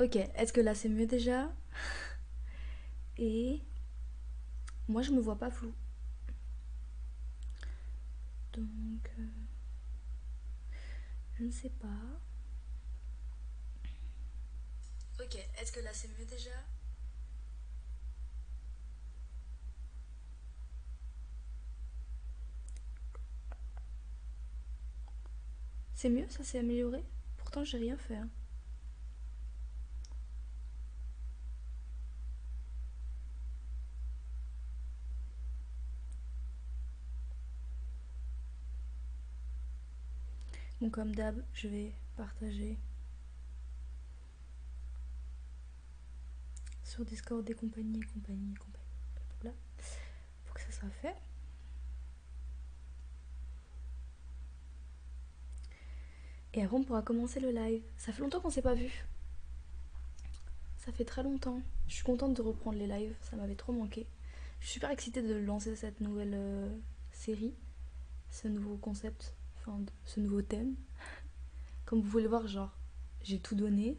Ok, est-ce que là c'est mieux déjà? Et moi je me vois pas flou. Donc je ne sais pas. Ok, est-ce que là c'est mieux déjà? C'est mieux, ça s'est amélioré? Pourtant j'ai rien fait, hein. Bon, comme d'hab, je vais partager sur Discord des compagnies et compagnies et compagnies. Blablabla, pour que ça soit fait. Et après, on pourra commencer le live. Ça fait longtemps qu'on s'est pas vu. Ça fait très longtemps. Je suis contente de reprendre les lives. Ça m'avait trop manqué. Je suis super excitée de lancer cette nouvelle série, ce nouveau concept, enfin ce nouveau thème. Comme vous pouvez le voir, genre, j'ai tout donné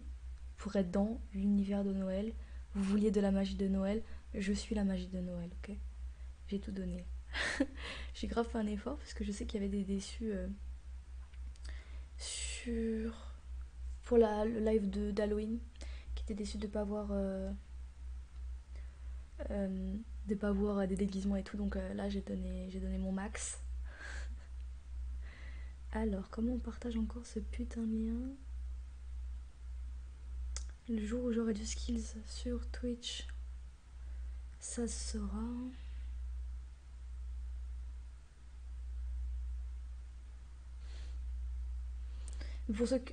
pour être dans l'univers de Noël. Vous vouliez de la magie de Noël, je suis la magie de Noël, ok? J'ai tout donné. J'ai grave fait un effort parce que je sais qu'il y avait des déçus sur pour le live d'Halloween qui étaient déçus de pas voir de pas voir des déguisements et tout. Donc là j'ai donné mon max. Alors comment on partage encore ce putain de lien? Le jour où j'aurai du skills sur Twitch, ça sera. Pour ceux,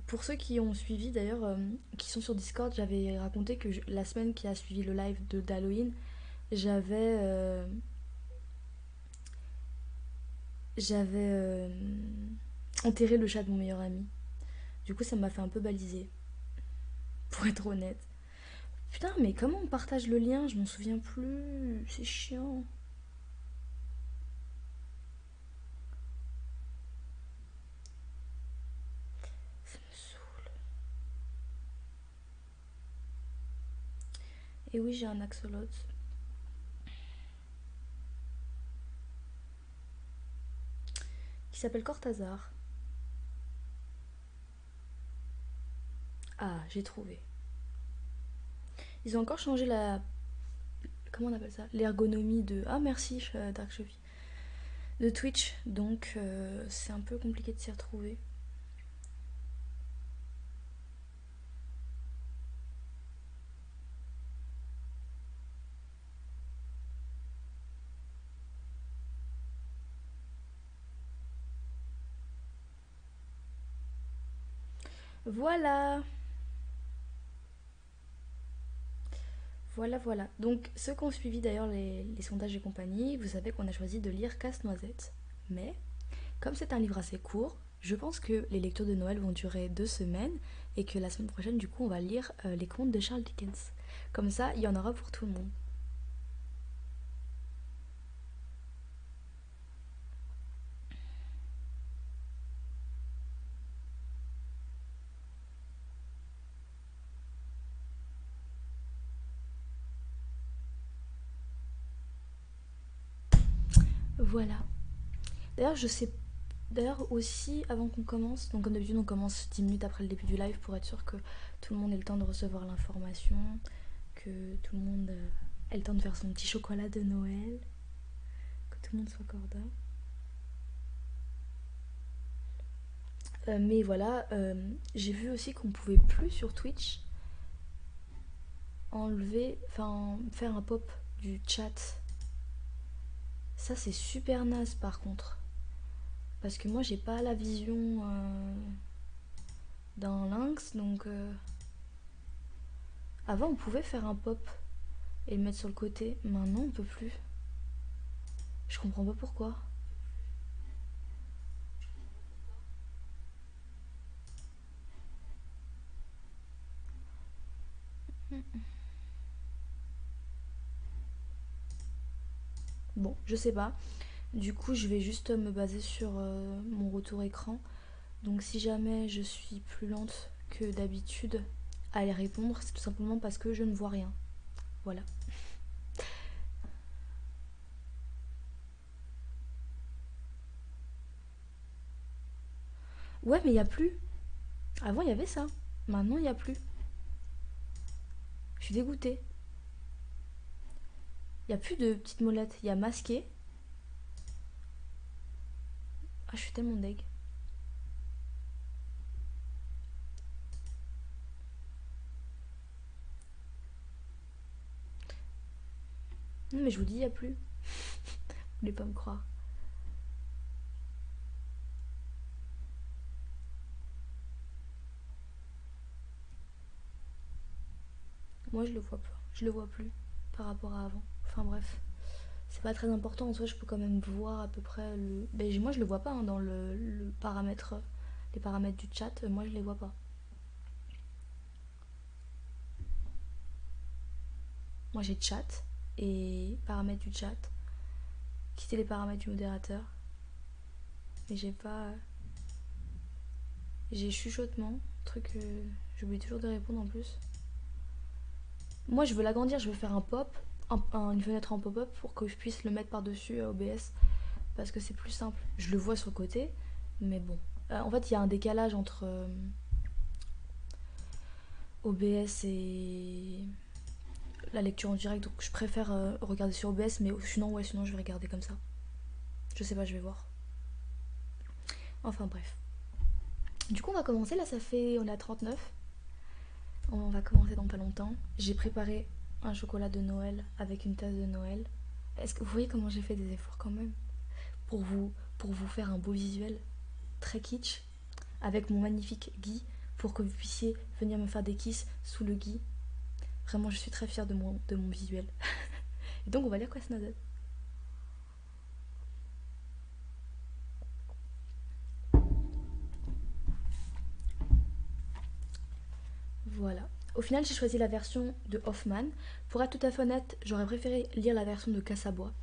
pour ceux qui ont suivi d'ailleurs, qui sont sur Discord, j'avais raconté que la semaine qui a suivi le live d'Halloween, j'avais j'avais enterré le chat de mon meilleur ami. Du coup, ça m'a fait un peu baliser, pour être honnête. Putain, mais comment on partage le lien? Je m'en souviens plus. C'est chiant. Ça me saoule. Et oui, j'ai un axolote qui s'appelle Cortazar. Ah, j'ai trouvé. Ils ont encore changé la. Comment on appelle ça? L'ergonomie de. Ah, merci, Dark Chevy. De Twitch. Donc, c'est un peu compliqué de s'y retrouver. Voilà. Voilà, voilà. Donc, ceux qui ont suivi d'ailleurs les sondages et compagnie, vous savez qu'on a choisi de lire Casse-Noisette. Mais, comme c'est un livre assez court, je pense que les lectures de Noël vont durer 2 semaines et que la semaine prochaine, du coup, on va lire les contes de Charles Dickens. Comme ça, il y en aura pour tout le monde. Voilà. D'ailleurs, je sais. D'ailleurs, aussi, avant qu'on commence, donc comme d'habitude, on commence 10 minutes après le début du live pour être sûr que tout le monde ait le temps de recevoir l'information, que tout le monde ait le temps de faire son petit chocolat de Noël, que tout le monde soit corda. Mais voilà, j'ai vu aussi qu'on pouvait plus sur Twitch enlever, enfin faire un pop du chat. Ça c'est super naze par contre. Parce que moi j'ai pas la vision d'un lynx, donc avant on pouvait faire un pop et le mettre sur le côté. Maintenant on peut plus. Je comprends pas pourquoi. Bon, je sais pas. Du coup je vais juste me baser sur mon retour écran. Donc si jamais je suis plus lente que d'habitude, à les répondre, c'est tout simplement parce que je ne vois rien. Voilà. Ouais, mais il n'y a plus. Avant, il y avait ça. Maintenant, il n'y a plus. Je suis dégoûtée. Il n'y a plus de petites molettes. Il y a masqué. Ah, je suis tellement deg. Non, mais je vous dis, il n'y a plus. Vous voulez pas me croire. Moi, je le vois pas. Je le vois plus par rapport à avant. Enfin, bref. C'est pas très important. En soi, je peux quand même voir à peu près le. Ben, moi, je le vois pas hein, dans le paramètre. Les paramètres du chat. Moi, je les vois pas. Moi, j'ai chat et paramètres du chat. Quitter les paramètres du modérateur. Mais j'ai pas. J'ai chuchotement. Truc. J'oublie toujours de répondre en plus. Moi, je veux l'agrandir. Je veux faire un pop. Une fenêtre en pop-up pour que je puisse le mettre par-dessus OBS. Parce que c'est plus simple. Je le vois sur le côté. Mais bon. En fait, il y a un décalage entre OBS et la lecture en direct. Donc, je préfère regarder sur OBS. Mais sinon, ouais, sinon, je vais regarder comme ça. Je sais pas, je vais voir. Enfin, bref. Du coup, on va commencer. Là, ça fait. On est à 39. On va commencer dans pas longtemps. J'ai préparé un chocolat de Noël avec une tasse de Noël. Est-ce que vous voyez comment j'ai fait des efforts quand même pour vous faire un beau visuel très kitsch avec mon magnifique gui pour que vous puissiez venir me faire des kisses sous le gui. Vraiment, je suis très fière de mon visuel. Et donc, on va lire quoi, Snowden. Voilà. Au final, j'ai choisi la version de Hoffman. Pour être tout à fait honnête, j'aurais préféré lire la version de Cassabois.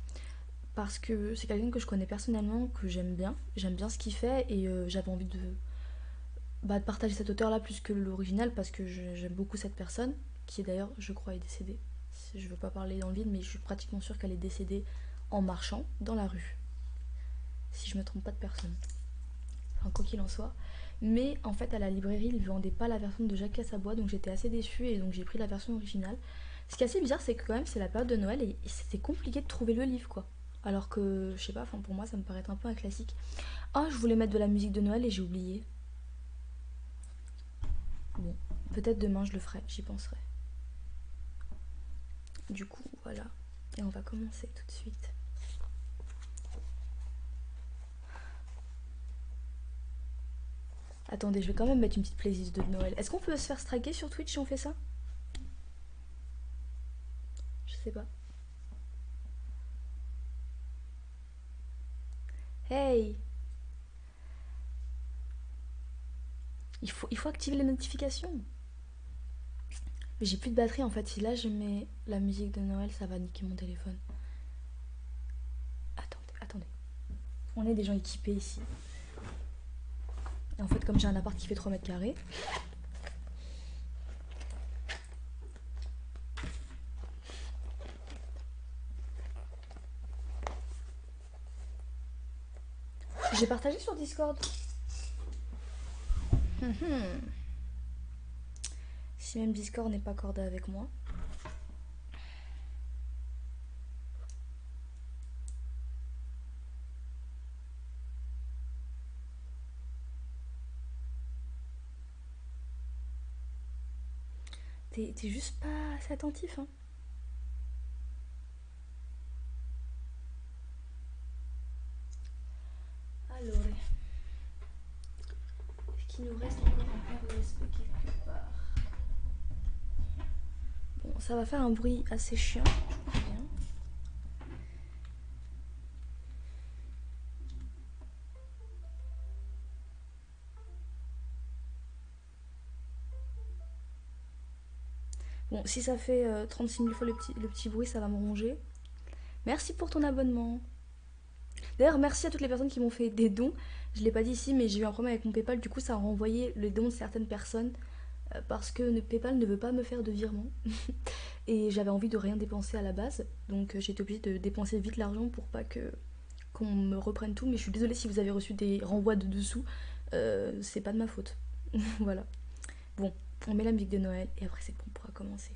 Parce que c'est quelqu'un que je connais personnellement, que j'aime bien. J'aime bien ce qu'il fait et j'avais envie de partager cet auteur-là plus que l'original parce que j'aime beaucoup cette personne, qui est d'ailleurs, je crois, est décédée. Je ne veux pas parler dans le vide, mais je suis pratiquement sûre qu'elle est décédée en marchant dans la rue. Si je me trompe pas de personne. Enfin, quoi qu'il en soit. Mais en fait, à la librairie, ils ne vendaient pas la version de Jacques Cassabois, donc j'étais assez déçue et donc j'ai pris la version originale. Ce qui est assez bizarre, c'est que quand même, c'est la période de Noël et c'était compliqué de trouver le livre, quoi. Alors que, je sais pas, pour moi, ça me paraît un peu un classique. Ah, je voulais mettre de la musique de Noël et j'ai oublié. Bon, peut-être demain je le ferai, j'y penserai. Du coup, voilà. Et on va commencer tout de suite. Attendez, je vais quand même mettre une petite playlist de Noël. Est-ce qu'on peut se faire striker sur Twitch si on fait ça? Je sais pas. Hey! Il faut activer les notifications. Mais j'ai plus de batterie en fait. Si là je mets la musique de Noël, ça va niquer mon téléphone. Attendez, attendez. On est des gens équipés ici. Et en fait, comme j'ai un appart qui fait 3 mètres carrés, j'ai partagé sur Discord. Si même Discord n'est pas cordé avec moi. T'es juste pas assez attentif, hein. Alors, est-ce qu'il nous reste encore un RESP quelque part? Bon, ça va faire un bruit assez chiant, je pense bien. Bon, si ça fait 36 000 fois le petit bruit, ça va me ronger. Merci pour ton abonnement. D'ailleurs, merci à toutes les personnes qui m'ont fait des dons. Je l'ai pas dit ici, mais j'ai eu un problème avec mon PayPal, du coup ça a renvoyé le don de certaines personnes parce que PayPal ne veut pas me faire de virement. Et j'avais envie de rien dépenser à la base, donc j'ai été obligée de dépenser vite l'argent pour pas que qu'on me reprenne tout. Mais je suis désolée si vous avez reçu des renvois de dessous, c'est pas de ma faute. Voilà. Bon, on met la musique de Noël et après c'est bon, on pourra commencer.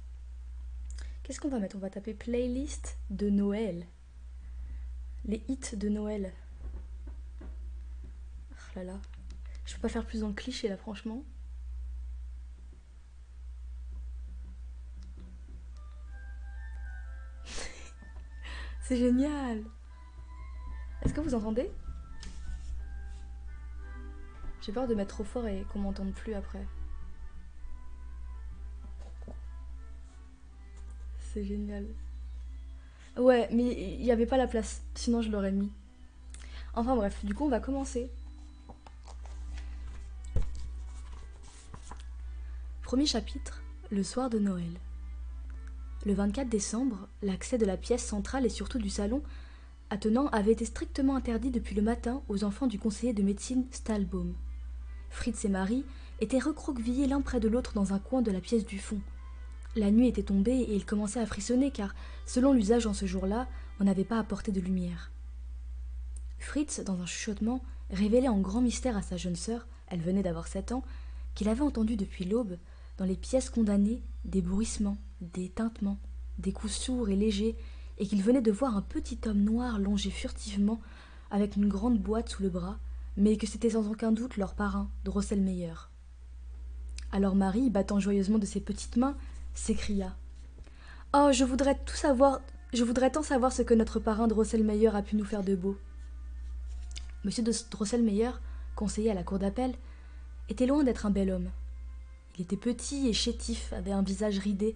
Qu'est-ce qu'on va mettre? On va taper playlist de Noël. Les hits de Noël. Oh là là. Je peux pas faire plus dans le cliché là, franchement. C'est génial. Est-ce que vous entendez? J'ai peur de mettre trop fort et qu'on m'entende plus après. C'est génial. Ouais, mais il n'y avait pas la place, sinon je l'aurais mis. Enfin bref, du coup on va commencer. Premier chapitre, le soir de Noël. Le 24 décembre, l'accès de la pièce centrale et surtout du salon attenant avait été strictement interdit depuis le matin aux enfants du conseiller de médecine Stahlbaum. Fritz et Marie étaient recroquevillés l'un près de l'autre dans un coin de la pièce du fond. La nuit était tombée et ils commençaient à frissonner car, selon l'usage en ce jour-là, on n'avait pas apporté de lumière. Fritz, dans un chuchotement, révélait en grand mystère à sa jeune sœur, elle venait d'avoir 7 ans, qu'il avait entendu depuis l'aube, dans les pièces condamnées, des bruissements, des tintements, des coups sourds et légers, et qu'il venait de voir un petit homme noir longer furtivement avec une grande boîte sous le bras, mais que c'était sans aucun doute leur parrain, Drosselmeyer. Alors Marie, battant joyeusement de ses petites mains, s'écria « Oh, je voudrais tant savoir ce que notre parrain Drosselmeyer a pu nous faire de beau. » Monsieur de Drosselmeyer, conseiller à la cour d'appel, était loin d'être un bel homme. Il était petit et chétif, avait un visage ridé.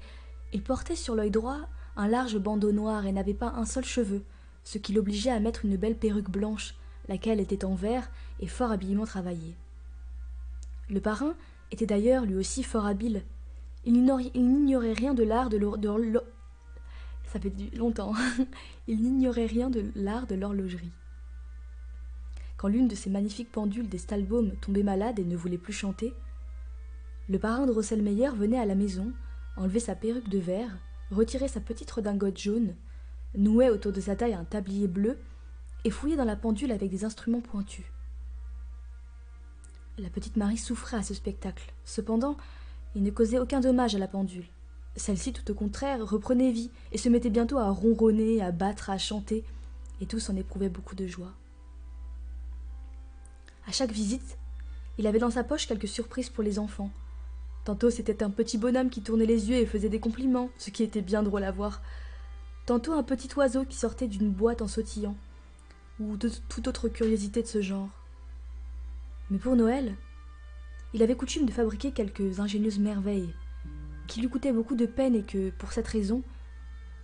Il portait sur l'œil droit un large bandeau noir et n'avait pas un seul cheveu, ce qui l'obligeait à mettre une belle perruque blanche, laquelle était en verre et fort habilement travaillée. Le parrain était d'ailleurs lui aussi fort habile. Il n'ignorait rien de l'art ça fait longtemps. Il n'ignorait rien de l'art de l'horlogerie. Quand l'une de ces magnifiques pendules des Stahlbaum tombait malade et ne voulait plus chanter, le parrain Drosselmeyer venait à la maison, enlevait sa perruque de verre, retirait sa petite redingote jaune, nouait autour de sa taille un tablier bleu et fouillait dans la pendule avec des instruments pointus. La petite Marie souffrait à ce spectacle. Cependant, il ne causait aucun dommage à la pendule. Celle-ci, tout au contraire, reprenait vie et se mettait bientôt à ronronner, à battre, à chanter, et tous en éprouvaient beaucoup de joie. À chaque visite, il avait dans sa poche quelques surprises pour les enfants. Tantôt c'était un petit bonhomme qui tournait les yeux et faisait des compliments, ce qui était bien drôle à voir. Tantôt un petit oiseau qui sortait d'une boîte en sautillant, ou toute autre curiosité de ce genre. Mais pour Noël, il avait coutume de fabriquer quelques ingénieuses merveilles, qui lui coûtaient beaucoup de peine et que, pour cette raison,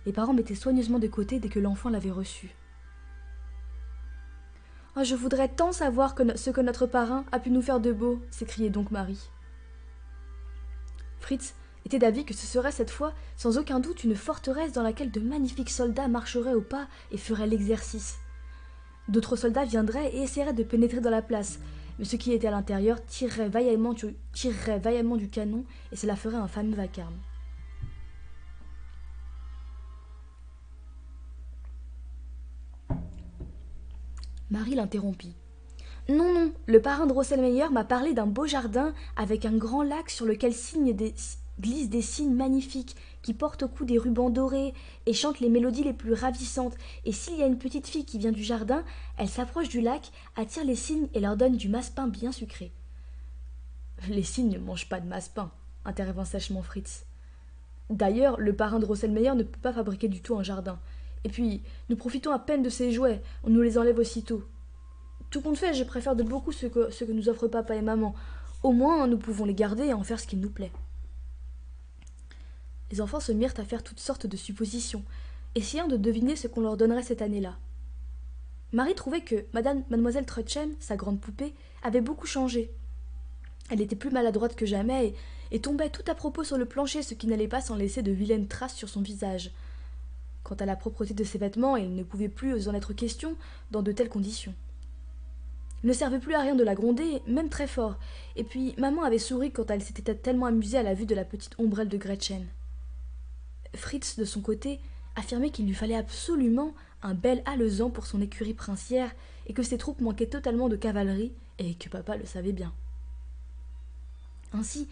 les parents mettaient soigneusement de côté dès que l'enfant l'avait reçu. « Oh, je voudrais tant savoir ce que notre parrain a pu nous faire de beau !» s'écriait donc Marie. Fritz était d'avis que ce serait cette fois sans aucun doute une forteresse dans laquelle de magnifiques soldats marcheraient au pas et feraient l'exercice. D'autres soldats viendraient et essaieraient de pénétrer dans la place, mais ceux qui étaient à l'intérieur tireraient vaillamment du canon et cela ferait un fameux vacarme. Marie l'interrompit. « Non, non, le parrain Drosselmeyer m'a parlé d'un beau jardin avec un grand lac sur lequel glissent des cygnes magnifiques qui portent au cou des rubans dorés et chantent les mélodies les plus ravissantes. Et s'il y a une petite fille qui vient du jardin, elle s'approche du lac, attire les cygnes et leur donne du massepain bien sucré. »« Les cygnes ne mangent pas de massepain, » intervint sèchement Fritz. « D'ailleurs, le parrain Drosselmeyer ne peut pas fabriquer du tout un jardin. Et puis, nous profitons à peine de ses jouets, on nous les enlève aussitôt. Tout compte fait, je préfère de beaucoup ce que nous offrent papa et maman. Au moins, nous pouvons les garder et en faire ce qu'il nous plaît. » Les enfants se mirent à faire toutes sortes de suppositions, essayant de deviner ce qu'on leur donnerait cette année-là. Marie trouvait que mademoiselle Trudchen, sa grande poupée, avait beaucoup changé. Elle était plus maladroite que jamais et tombait tout à propos sur le plancher, ce qui n'allait pas sans laisser de vilaines traces sur son visage. Quant à la propreté de ses vêtements, il ne pouvait plus en être question dans de telles conditions. Il ne servait plus à rien de la gronder, même très fort. Et puis, maman avait souri quand elle s'était tellement amusée à la vue de la petite ombrelle de Gretchen. Fritz, de son côté, affirmait qu'il lui fallait absolument un bel alezan pour son écurie princière et que ses troupes manquaient totalement de cavalerie et que papa le savait bien. Ainsi,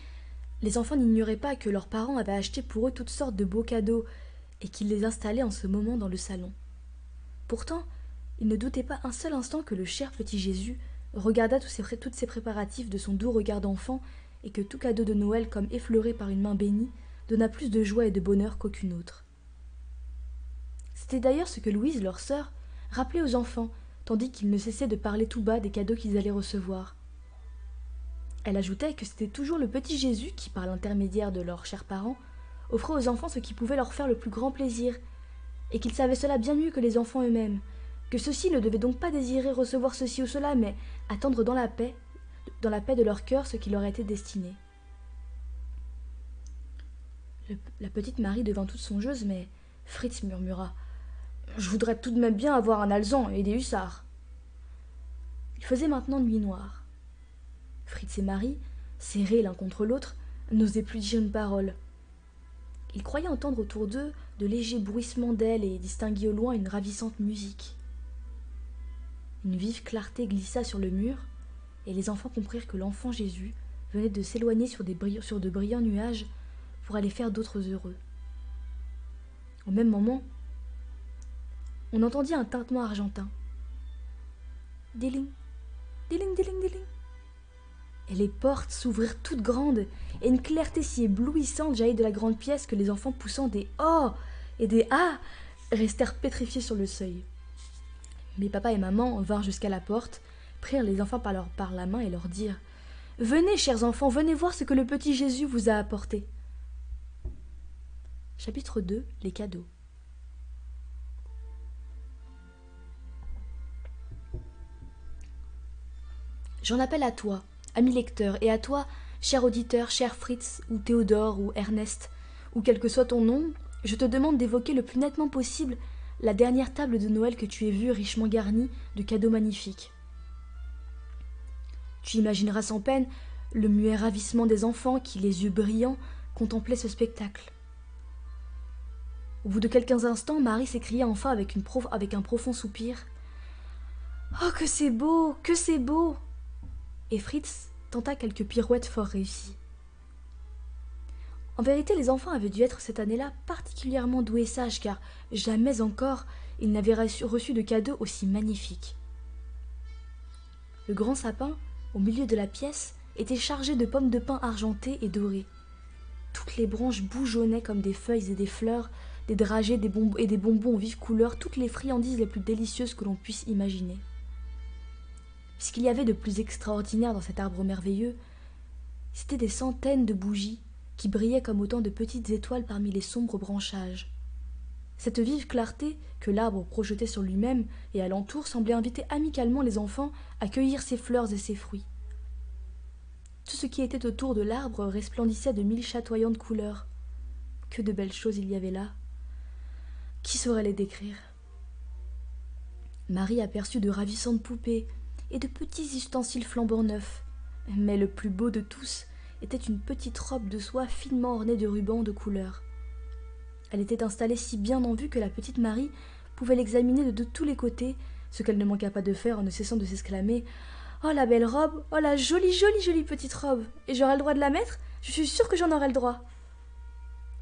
les enfants n'ignoraient pas que leurs parents avaient acheté pour eux toutes sortes de beaux cadeaux et qu'ils les installaient en ce moment dans le salon. Pourtant, ils ne doutaient pas un seul instant que le cher petit Jésus regarda toutes ces préparatifs de son doux regard d'enfant et que tout cadeau de Noël comme effleuré par une main bénie donna plus de joie et de bonheur qu'aucune autre. C'était d'ailleurs ce que Louise, leur sœur, rappelait aux enfants, tandis qu'ils ne cessaient de parler tout bas des cadeaux qu'ils allaient recevoir. Elle ajoutait que c'était toujours le petit Jésus qui, par l'intermédiaire de leurs chers parents, offrait aux enfants ce qui pouvait leur faire le plus grand plaisir, et qu'il savait cela bien mieux que les enfants eux-mêmes, que ceux-ci ne devaient donc pas désirer recevoir ceci ou cela, mais attendre dans la paix de leur cœur ce qui leur était destiné. La petite Marie devint toute songeuse, mais Fritz murmura « Je voudrais tout de même bien avoir un alezan et des hussards. » Il faisait maintenant nuit noire. Fritz et Marie, serrés l'un contre l'autre, n'osaient plus dire une parole. Ils croyaient entendre autour d'eux de légers bruissements d'ailes et distinguer au loin une ravissante musique. Une vive clarté glissa sur le mur, et les enfants comprirent que l'enfant Jésus venait de s'éloigner sur de brillants nuages pour aller faire d'autres heureux. Au même moment, on entendit un tintement argentin. Diling, diling, diling, diling. Et les portes s'ouvrirent toutes grandes, et une clarté si éblouissante jaillit de la grande pièce que les enfants poussant des « Oh !» et des « Ah !» restèrent pétrifiés sur le seuil. Mais papa et maman vinrent jusqu'à la porte, prirent les enfants par la main et leur dirent « Venez, chers enfants, venez voir ce que le petit Jésus vous a apporté. » Chapitre 2 – Les cadeaux. J'en appelle à toi, ami lecteur, et à toi, cher auditeur, cher Fritz, ou Théodore, ou Ernest, ou quel que soit ton nom, je te demande d'évoquer le plus nettement possible la dernière table de Noël que tu aies vue richement garnie de cadeaux magnifiques. Tu imagineras sans peine le muet ravissement des enfants qui, les yeux brillants, contemplaient ce spectacle. Au bout de quelques instants, Marie s'écria enfin avec un profond soupir. « Oh, que c'est beau, que c'est beau !» Et Fritz tenta quelques pirouettes fort réussies. En vérité, les enfants avaient dû être cette année-là particulièrement doués et sages, car jamais encore ils n'avaient reçu de cadeaux aussi magnifiques. Le grand sapin, au milieu de la pièce, était chargé de pommes de pin argentées et dorées. Toutes les branches bougeonnaient comme des feuilles et des fleurs, des dragées et des bonbons aux vives couleurs, toutes les friandises les plus délicieuses que l'on puisse imaginer. Ce qu'il y avait de plus extraordinaire dans cet arbre merveilleux, c'étaient des centaines de bougies qui brillaient comme autant de petites étoiles parmi les sombres branchages. Cette vive clarté que l'arbre projetait sur lui-même et alentour semblait inviter amicalement les enfants à cueillir ses fleurs et ses fruits. Tout ce qui était autour de l'arbre resplendissait de mille chatoyantes couleurs. Que de belles choses il y avait là! Qui saurait les décrire? Marie aperçut de ravissantes poupées et de petits ustensiles flambant neufs, mais le plus beau de tous était une petite robe de soie finement ornée de rubans de couleurs. Elle était installée si bien en vue que la petite Marie pouvait l'examiner de tous les côtés, ce qu'elle ne manqua pas de faire en ne cessant de s'exclamer « Oh, la belle robe! Oh, la jolie, jolie, jolie petite robe! Et j'aurai le droit de la mettre? Je suis sûre que j'en aurai le droit !»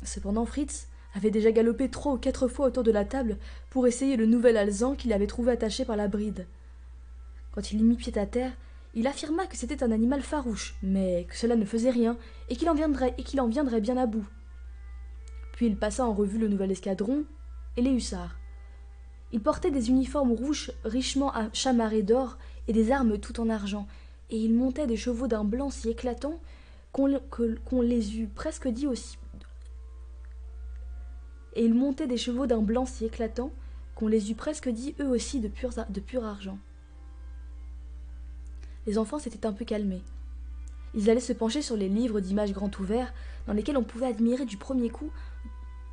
Cependant, Fritz avait déjà galopé 3 ou 4 fois autour de la table pour essayer le nouvel alezan qu'il avait trouvé attaché par la bride. Quand il y mit pied à terre, il affirma que c'était un animal farouche, mais que cela ne faisait rien, et qu'il en viendrait bien à bout. Puis il passa en revue le nouvel escadron et les hussards. Ils portaient des uniformes rouges richement chamarrés d'or et des armes tout en argent, et ils montaient des chevaux d'un blanc si éclatant qu'on les eût presque dit aussi. Et ils montaient des chevaux d'un blanc si éclatant qu'on les eût presque dit eux aussi de pur argent. Les enfants s'étaient un peu calmés. Ils allaient se pencher sur les livres d'images grand ouverts, dans lesquels on pouvait admirer du premier coup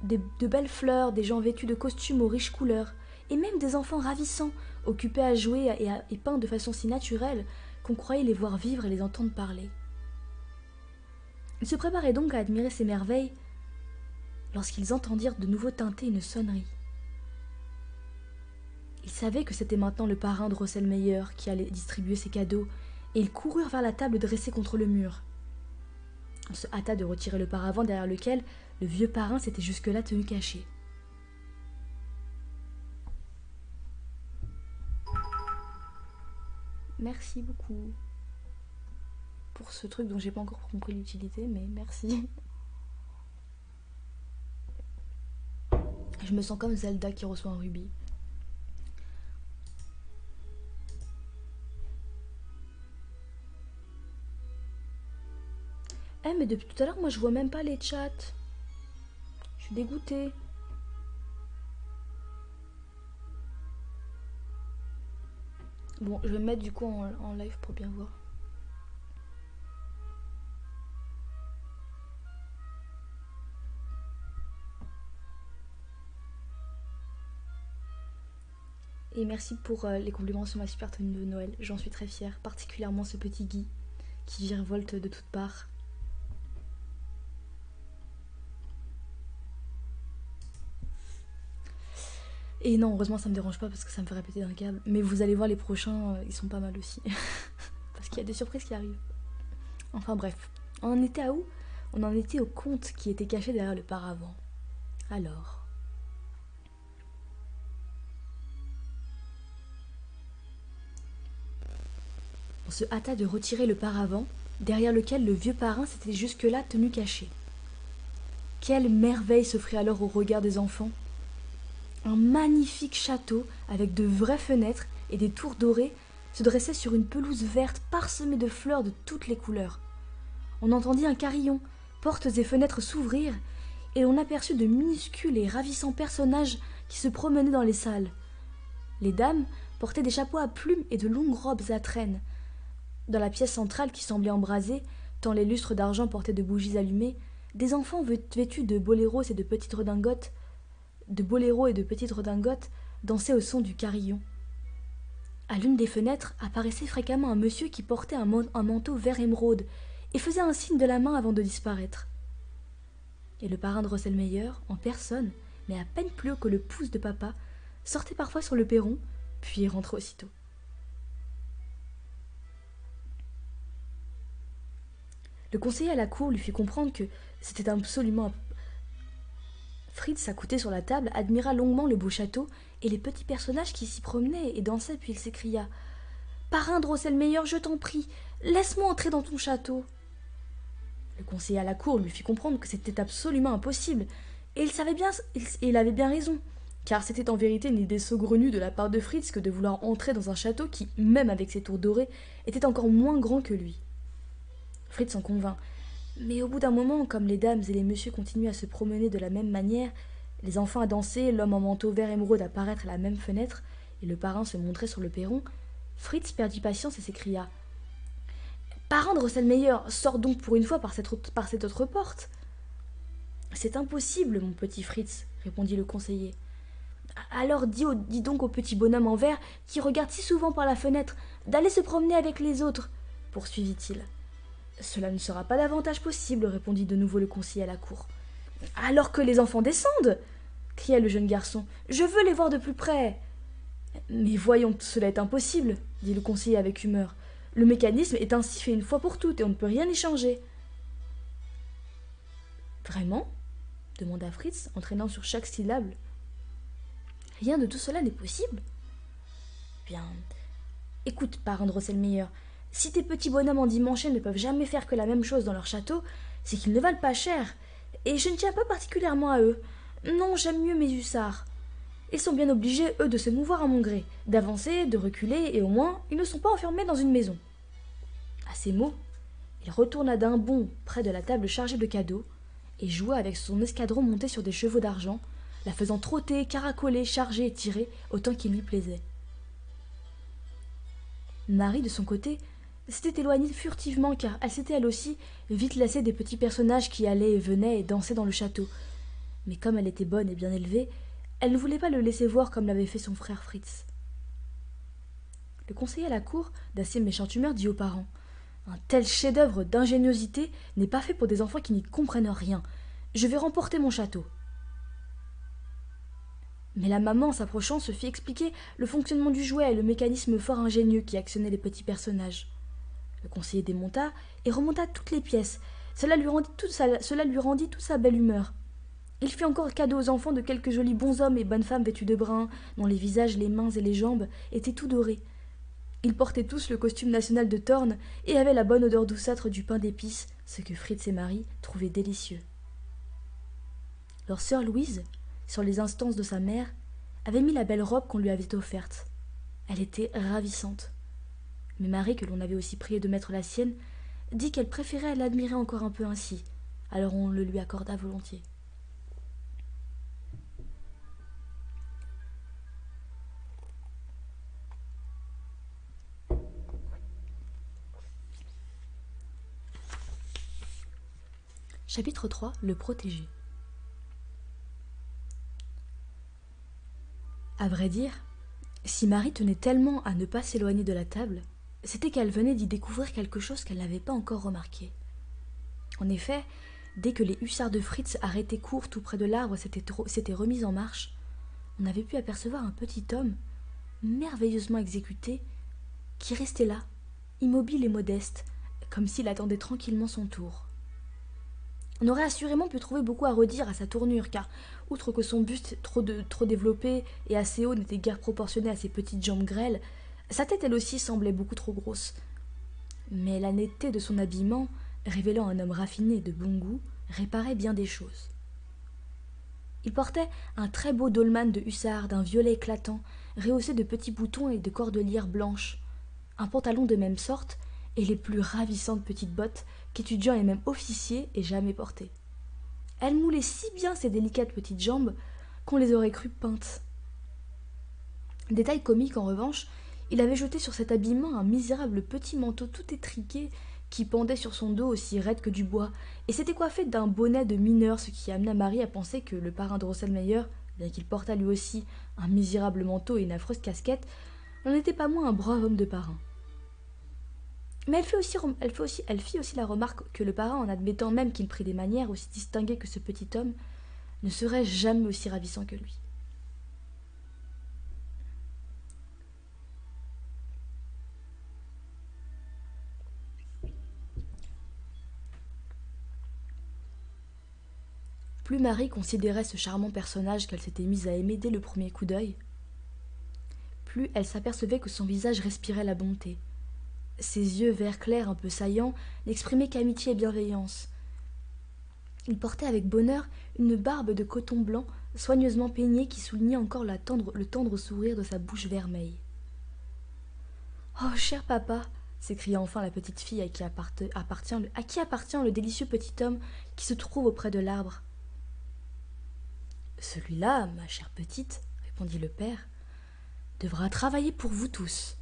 de belles fleurs, des gens vêtus de costumes aux riches couleurs, et même des enfants ravissants, occupés à jouer et peints de façon si naturelle qu'on croyait les voir vivre et les entendre parler. Ils se préparaient donc à admirer ces merveilles lorsqu'ils entendirent de nouveau tinter une sonnerie. Ils savaient que c'était maintenant le parrain de Drosselmeyer qui allait distribuer ses cadeaux, et ils coururent vers la table dressée contre le mur. On se hâta de retirer le paravent derrière lequel le vieux parrain s'était jusque-là tenu caché. Merci beaucoup pour ce truc dont j'ai pas encore compris l'utilité, mais merci. Je me sens comme Zelda qui reçoit un rubis. Mais depuis tout à l'heure, moi je vois même pas les chats. Je suis dégoûtée. Bon, je vais me mettre du coup en live pour bien voir. Et merci pour les compliments sur ma super tenue de Noël. J'en suis très fière, particulièrement ce petit Guy qui virevolte de toutes parts. Et non, heureusement ça me dérange pas parce que ça me fait répéter d'un câble. Mais vous allez voir les prochains, ils sont pas mal aussi. Parce qu'il y a des surprises qui arrivent. Enfin bref, on en était à où? On en était au conte qui était caché derrière le paravent. Alors... On se hâta de retirer le paravent, derrière lequel le vieux parrain s'était jusque-là tenu caché. Quelle merveille s'offrit alors au regard des enfants! Un magnifique château, avec de vraies fenêtres et des tours dorées, se dressait sur une pelouse verte parsemée de fleurs de toutes les couleurs. On entendit un carillon, portes et fenêtres s'ouvrir, et l'on aperçut de minuscules et ravissants personnages qui se promenaient dans les salles. Les dames portaient des chapeaux à plumes et de longues robes à traînes. Dans la pièce centrale qui semblait embrasée, tant les lustres d'argent portaient de bougies allumées, des enfants vêtus de boléros et de petites redingotes dansaient au son du carillon. À l'une des fenêtres apparaissait fréquemment un monsieur qui portait un manteau vert émeraude et faisait un signe de la main avant de disparaître. Et le parrain de Drosselmeyer, en personne, mais à peine plus haut que le pouce de papa, sortait parfois sur le perron, puis rentrait aussitôt. Le conseiller à la cour lui fit comprendre que c'était absolument... Fritz, accouté sur la table, admira longuement le beau château et les petits personnages qui s'y promenaient et dansaient, puis il s'écria « Parrain Drosselmeyer, je t'en prie, laisse-moi entrer dans ton château !» Le conseiller à la cour lui fit comprendre que c'était absolument impossible, et il avait bien raison, car c'était en vérité une idée saugrenue de la part de Fritz que de vouloir entrer dans un château qui, même avec ses tours dorées, était encore moins grand que lui. Fritz s'en convint. Mais au bout d'un moment, comme les dames et les messieurs continuaient à se promener de la même manière, les enfants à danser, l'homme en manteau vert émeraude à paraître à la même fenêtre, et le parrain se montrer sur le perron, Fritz perdit patience et s'écria « Parrain de Drosselmeyer, sors donc pour une fois par cette autre porte !»« C'est impossible, mon petit Fritz, » répondit le conseiller. « Alors dis donc au petit bonhomme en vert, qui regarde si souvent par la fenêtre, d'aller se promener avec les autres, » poursuivit-il. « Cela ne sera pas davantage possible, » répondit de nouveau le conseiller à la cour. « Alors que les enfants descendent !» cria le jeune garçon. « Je veux les voir de plus près !»« Mais voyons, cela est impossible, » dit le conseiller avec humeur. « Le mécanisme est ainsi fait une fois pour toutes, et on ne peut rien y changer. »« Vraiment ?» demanda Fritz, entraînant sur chaque syllabe. « Rien de tout cela n'est possible ?»« Bien, écoute, parrain Drosselmeyer, si tes petits bonhommes endimanchés ne peuvent jamais faire que la même chose dans leur château, c'est qu'ils ne valent pas cher, et je ne tiens pas particulièrement à eux. Non, j'aime mieux mes hussards. Ils sont bien obligés, eux, de se mouvoir à mon gré, d'avancer, de reculer, et au moins, ils ne sont pas enfermés dans une maison. » À ces mots, il retourna d'un bond près de la table chargée de cadeaux, et joua avec son escadron monté sur des chevaux d'argent, la faisant trotter, caracoler, charger et tirer autant qu'il lui plaisait. Marie, de son côté, s'était éloignée furtivement car elle s'était elle aussi vite lassée des petits personnages qui allaient et venaient et dansaient dans le château. Mais comme elle était bonne et bien élevée, elle ne voulait pas le laisser voir comme l'avait fait son frère Fritz. Le conseiller à la cour, d'assez méchante humeur, dit aux parents: un tel chef-d'œuvre d'ingéniosité n'est pas fait pour des enfants qui n'y comprennent rien. Je vais remporter mon château. Mais la maman, en s'approchant, se fit expliquer le fonctionnement du jouet et le mécanisme fort ingénieux qui actionnait les petits personnages. Le conseiller démonta et remonta toutes les pièces. Cela lui rendit toute sa belle humeur. Il fit encore cadeau aux enfants de quelques jolis bonshommes et bonnes femmes vêtus de brun, dont les visages, les mains et les jambes étaient tout dorés. Ils portaient tous le costume national de Thorn et avaient la bonne odeur douceâtre du pain d'épices, ce que Fritz et Marie trouvaient délicieux. Leur sœur Louise, sur les instances de sa mère, avait mis la belle robe qu'on lui avait offerte. Elle était ravissante. Mais Marie, que l'on avait aussi prié de mettre la sienne, dit qu'elle préférait l'admirer encore un peu ainsi, alors on le lui accorda volontiers. Chapitre 3. Le protégé. À vrai dire, si Marie tenait tellement à ne pas s'éloigner de la table, c'était qu'elle venait d'y découvrir quelque chose qu'elle n'avait pas encore remarqué. En effet, dès que les hussards de Fritz, arrêtés court tout près de l'arbre, s'étaient remis en marche, on avait pu apercevoir un petit homme, merveilleusement exécuté, qui restait là, immobile et modeste, comme s'il attendait tranquillement son tour. On aurait assurément pu trouver beaucoup à redire à sa tournure, car, outre que son buste trop développé et assez haut n'était guère proportionné à ses petites jambes grêles, sa tête elle aussi semblait beaucoup trop grosse. Mais la netteté de son habillement, révélant un homme raffiné et de bon goût, réparait bien des choses. Il portait un très beau dolman de hussard d'un violet éclatant, rehaussé de petits boutons et de cordelières blanches, un pantalon de même sorte, et les plus ravissantes petites bottes qu'étudiants et même officiers aient jamais portées. Elles moulaient si bien ses délicates petites jambes qu'on les aurait crues peintes. Détail comique en revanche, il avait jeté sur cet habillement un misérable petit manteau tout étriqué qui pendait sur son dos aussi raide que du bois, et s'était coiffé d'un bonnet de mineur, ce qui amena Marie à penser que le parrain Drosselmeyer, bien qu'il portât lui aussi un misérable manteau et une affreuse casquette, n'en était pas moins un brave homme de parrain. Mais elle fit aussi la remarque que le parrain, en admettant même qu'il prit des manières aussi distinguées que ce petit homme, ne serait jamais aussi ravissant que lui. Plus Marie considérait ce charmant personnage qu'elle s'était mise à aimer dès le premier coup d'œil, plus elle s'apercevait que son visage respirait la bonté. Ses yeux vert clair un peu saillants n'exprimaient qu'amitié et bienveillance. Il portait avec bonheur une barbe de coton blanc soigneusement peignée qui soulignait encore le tendre sourire de sa bouche vermeille. « Oh, cher papa !» s'écria enfin la petite fille à qui appartient le délicieux petit homme qui se trouve auprès de l'arbre. « Celui-là, ma chère petite, répondit le père, devra travailler pour vous tous.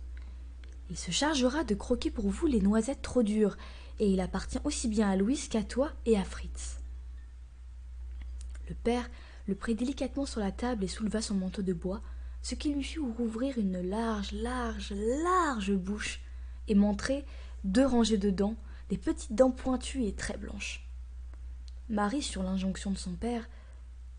Il se chargera de croquer pour vous les noisettes trop dures, et il appartient aussi bien à Louise qu'à toi et à Fritz. » Le père le prit délicatement sur la table et souleva son manteau de bois, ce qui lui fit rouvrir une large bouche, et montrer 2 rangées de dents, des petites dents pointues et très blanches. Marie, sur l'injonction de son père,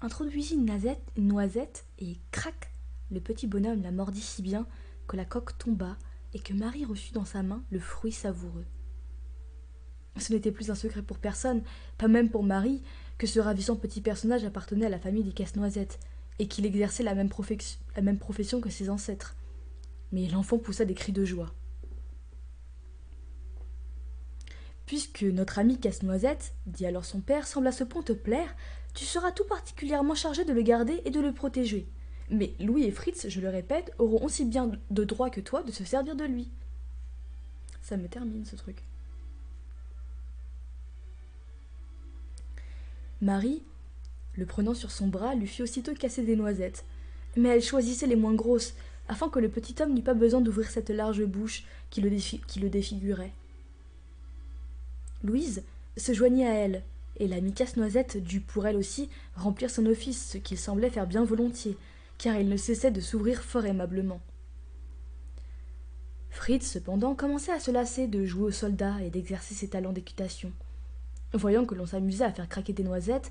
introduisit une noisette, et crac, le petit bonhomme la mordit si bien que la coque tomba, et que Marie reçut dans sa main le fruit savoureux. Ce n'était plus un secret pour personne, pas même pour Marie, que ce ravissant petit personnage appartenait à la famille des Casse-Noisettes, et qu'il exerçait la même profession que ses ancêtres. Mais l'enfant poussa des cris de joie. « Puisque notre ami Casse-Noisette, dit alors son père, semble à ce point te plaire, tu seras tout particulièrement chargé de le garder et de le protéger. Mais Louis et Fritz, je le répète, auront aussi bien de droit que toi de se servir de lui. » Ça me termine ce truc. Marie, le prenant sur son bras, lui fit aussitôt casser des noisettes, mais elle choisissait les moins grosses, afin que le petit homme n'eût pas besoin d'ouvrir cette large bouche qui le défigurait. Louise se joignit à elle, et l'ami Casse-Noisette dut pour elle aussi remplir son office, ce qu'il semblait faire bien volontiers, car il ne cessait de s'ouvrir fort aimablement. Fritz, cependant, commençait à se lasser de jouer au soldat et d'exercer ses talents d'équitation. Voyant que l'on s'amusait à faire craquer des noisettes,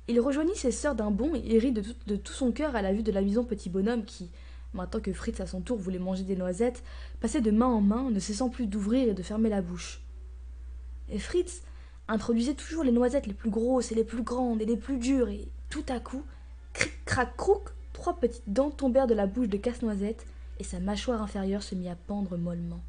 il rejoignit ses sœurs d'un bond et rit de tout son cœur à la vue de l'amusant petit bonhomme qui, maintenant que Fritz à son tour voulait manger des noisettes, passait de main en main, ne cessant plus d'ouvrir et de fermer la bouche. Et Fritz introduisait toujours les noisettes les plus grosses et les plus grandes et les plus dures, et tout à coup, cric crac crouk, 3 petites dents tombèrent de la bouche de Casse-Noisette, et sa mâchoire inférieure se mit à pendre mollement.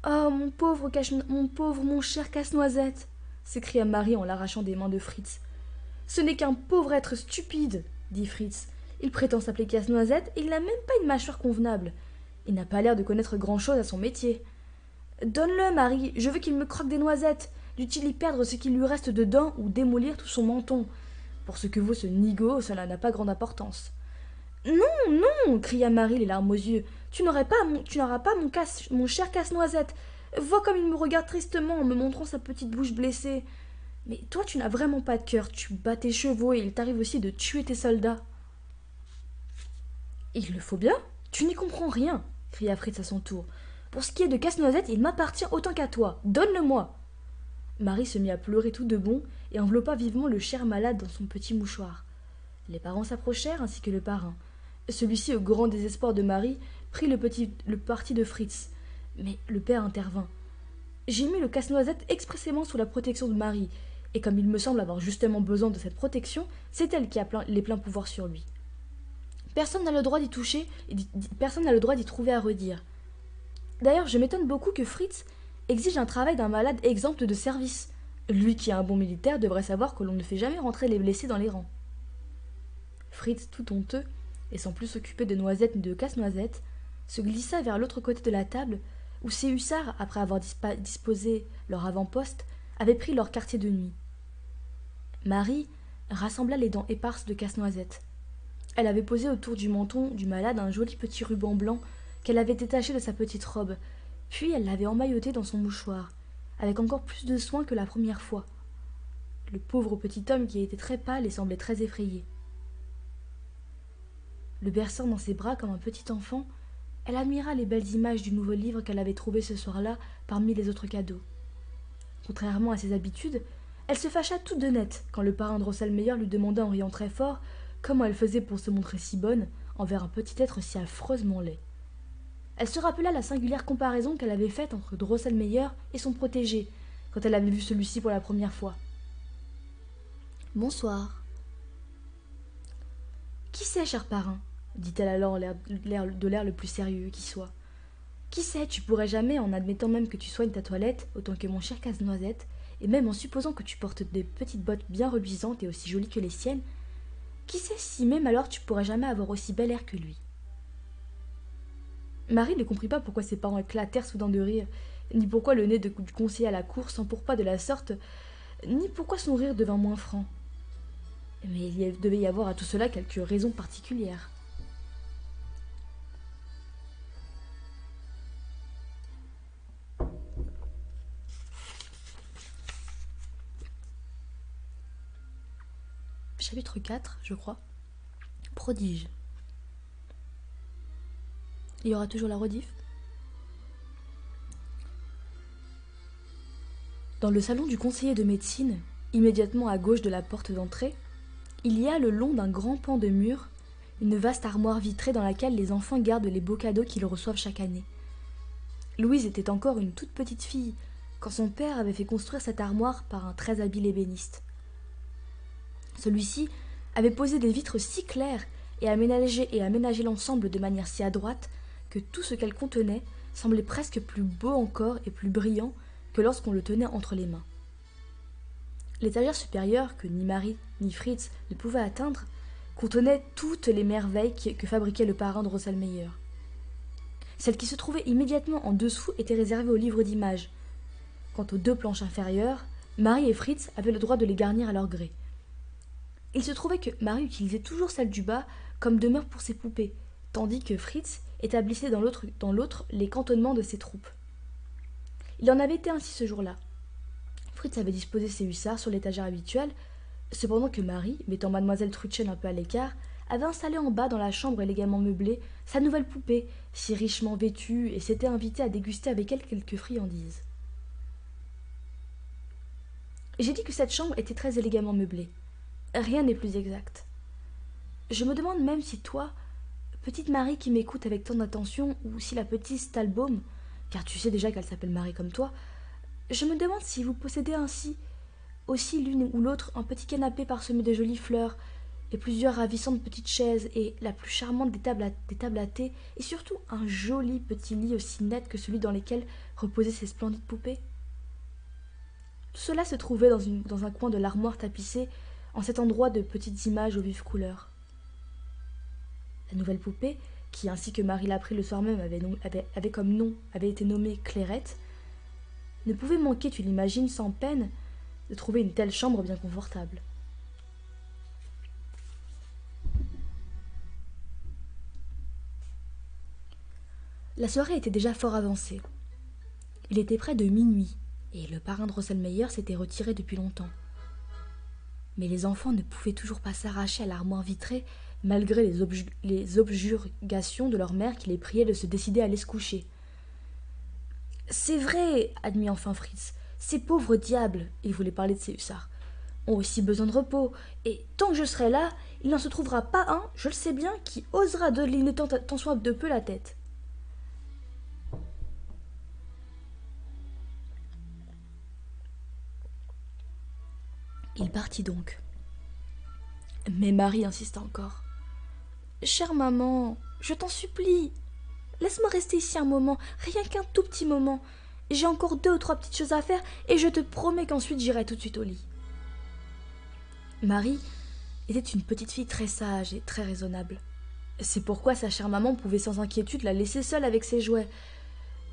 Oh, mon cher Casse-Noisette, s'écria Marie en l'arrachant des mains de Fritz. Ce n'est qu'un pauvre être stupide, dit Fritz. Il prétend s'appeler Casse-Noisette et il n'a même pas une mâchoire convenable. Il n'a pas l'air de connaître grand-chose à son métier. Donne-le, Marie, je veux qu'il me croque des noisettes. Dût-il y perdre ce qu'il lui reste de dents ou démolir tout son menton? Pour ce que vaut ce nigaud, cela n'a pas grande importance. Non, non, cria Marie, les larmes aux yeux. Tu n'auras pas mon cher Casse-Noisette. Vois comme il me regarde tristement en me montrant sa petite bouche blessée. Mais toi, tu n'as vraiment pas de cœur. Tu bats tes chevaux et il t'arrive aussi de tuer tes soldats. Il le faut bien. Tu n'y comprends rien, cria Fritz à son tour. Pour ce qui est de Casse-Noisette, il m'appartient autant qu'à toi. Donne-le-moi. Marie se mit à pleurer tout de bon et enveloppa vivement le cher malade dans son petit mouchoir. Les parents s'approchèrent ainsi que le parrain. Celui-ci, au grand désespoir de Marie, prit le parti de Fritz. Mais le père intervint. J'ai mis le Casse-Noisette expressément sous la protection de Marie, et comme il me semble avoir justement besoin de cette protection, c'est elle qui a les pleins pouvoirs sur lui. Personne n'a le droit d'y toucher, et personne n'a le droit d'y trouver à redire. D'ailleurs, je m'étonne beaucoup que Fritz exige un travail d'un malade exempt de service. Lui qui est un bon militaire devrait savoir que l'on ne fait jamais rentrer les blessés dans les rangs. Fritz, tout honteux, et sans plus s'occuper de Noisette ni de Casse-Noisette, se glissa vers l'autre côté de la table, où ses hussards, après avoir disposé leur avant-poste, avaient pris leur quartier de nuit. Marie rassembla les dents éparses de Casse-Noisette. Elle avait posé autour du menton du malade un joli petit ruban blanc qu'elle avait détaché de sa petite robe, puis elle l'avait emmailloté dans son mouchoir, avec encore plus de soin que la première fois. Le pauvre petit homme, qui était très pâle et semblait très effrayé. Le berçant dans ses bras comme un petit enfant, elle admira les belles images du nouveau livre qu'elle avait trouvé ce soir-là parmi les autres cadeaux. Contrairement à ses habitudes, elle se fâcha toute de net quand le parrain Drosselmeyer lui demanda en riant très fort comment elle faisait pour se montrer si bonne envers un petit être si affreusement laid. Elle se rappela la singulière comparaison qu'elle avait faite entre Drosselmeyer et son protégé quand elle avait vu celui-ci pour la première fois. « Bonsoir. »« Qui c'est, cher parrain ?» dit-elle alors de l'air le plus sérieux qui soit. « Qui sait, tu pourrais jamais, en admettant même que tu soignes ta toilette autant que mon cher Casse-Noisette, et même en supposant que tu portes des petites bottes bien reluisantes et aussi jolies que les siennes, qui sait si même alors tu pourrais jamais avoir aussi bel air que lui ?» Marie ne comprit pas pourquoi ses parents éclatèrent soudain de rire, ni pourquoi le nez du conseiller à la cour s'empourpa de la sorte, ni pourquoi son rire devint moins franc. Mais il devait y avoir à tout cela quelques raisons particulières. Chapitre 4, je crois. Prodige. Il y aura toujours la rediff. Dans le salon du conseiller de médecine, immédiatement à gauche de la porte d'entrée, il y a le long d'un grand pan de mur une vaste armoire vitrée dans laquelle les enfants gardent les beaux cadeaux qu'ils reçoivent chaque année. Louise était encore une toute petite fille quand son père avait fait construire cette armoire par un très habile ébéniste. Celui-ci avait posé des vitres si claires et aménagé l'ensemble de manière si adroite que tout ce qu'elle contenait semblait presque plus beau encore et plus brillant que lorsqu'on le tenait entre les mains. L'étagère supérieure, que ni Marie ni Fritz ne pouvaient atteindre, contenait toutes les merveilles que fabriquait le parrain de Drosselmeyer. Celle qui se trouvait immédiatement en dessous était réservée aux livres d'images. Quant aux 2 planches inférieures, Marie et Fritz avaient le droit de les garnir à leur gré. Il se trouvait que Marie utilisait toujours celle du bas comme demeure pour ses poupées, tandis que Fritz établissait dans l'autre les cantonnements de ses troupes. Il en avait été ainsi ce jour-là. Fritz avait disposé ses hussards sur l'étagère habituelle, cependant que Marie, mettant mademoiselle Trudchen un peu à l'écart, avait installé en bas dans la chambre élégamment meublée sa nouvelle poupée, si richement vêtue, et s'était invitée à déguster avec elle quelques friandises. J'ai dit que cette chambre était très élégamment meublée. Rien n'est plus exact. Je me demande même si toi, petite Marie qui m'écoute avec tant d'attention, ou si la petite Stalbaum, car tu sais déjà qu'elle s'appelle Marie comme toi, je me demande si vous possédez ainsi, aussi l'une ou l'autre, un petit canapé parsemé de jolies fleurs, et plusieurs ravissantes petites chaises, et la plus charmante des tables à thé, et surtout un joli petit lit aussi net que celui dans lequel reposaient ces splendides poupées. Tout cela se trouvait dans un coin de l'armoire tapissée, en cet endroit de petites images aux vives couleurs. La nouvelle poupée, qui, ainsi que Marie l'apprit le soir même, avait été nommée Clairette, ne pouvait manquer, tu l'imagines, sans peine, de trouver une telle chambre bien confortable. La soirée était déjà fort avancée. Il était près de minuit, et le parrain Drosselmeyer s'était retiré depuis longtemps. Mais les enfants ne pouvaient toujours pas s'arracher à l'armoire vitrée, malgré les objurgations de leur mère qui les priait de se décider à aller se coucher. « C'est vrai, admit enfin Fritz, ces pauvres diables, il voulait parler de ses hussards, ont aussi besoin de repos, et tant que je serai là, il n'en se trouvera pas un, je le sais bien, qui osera donner tant soit de peu la tête. » Il partit donc. Mais Marie insista encore. « Chère maman, je t'en supplie, laisse-moi rester ici un moment, rien qu'un tout petit moment. J'ai encore 2 ou 3 petites choses à faire, et je te promets qu'ensuite j'irai tout de suite au lit. » Marie était une petite fille très sage et très raisonnable. C'est pourquoi sa chère maman pouvait sans inquiétude la laisser seule avec ses jouets.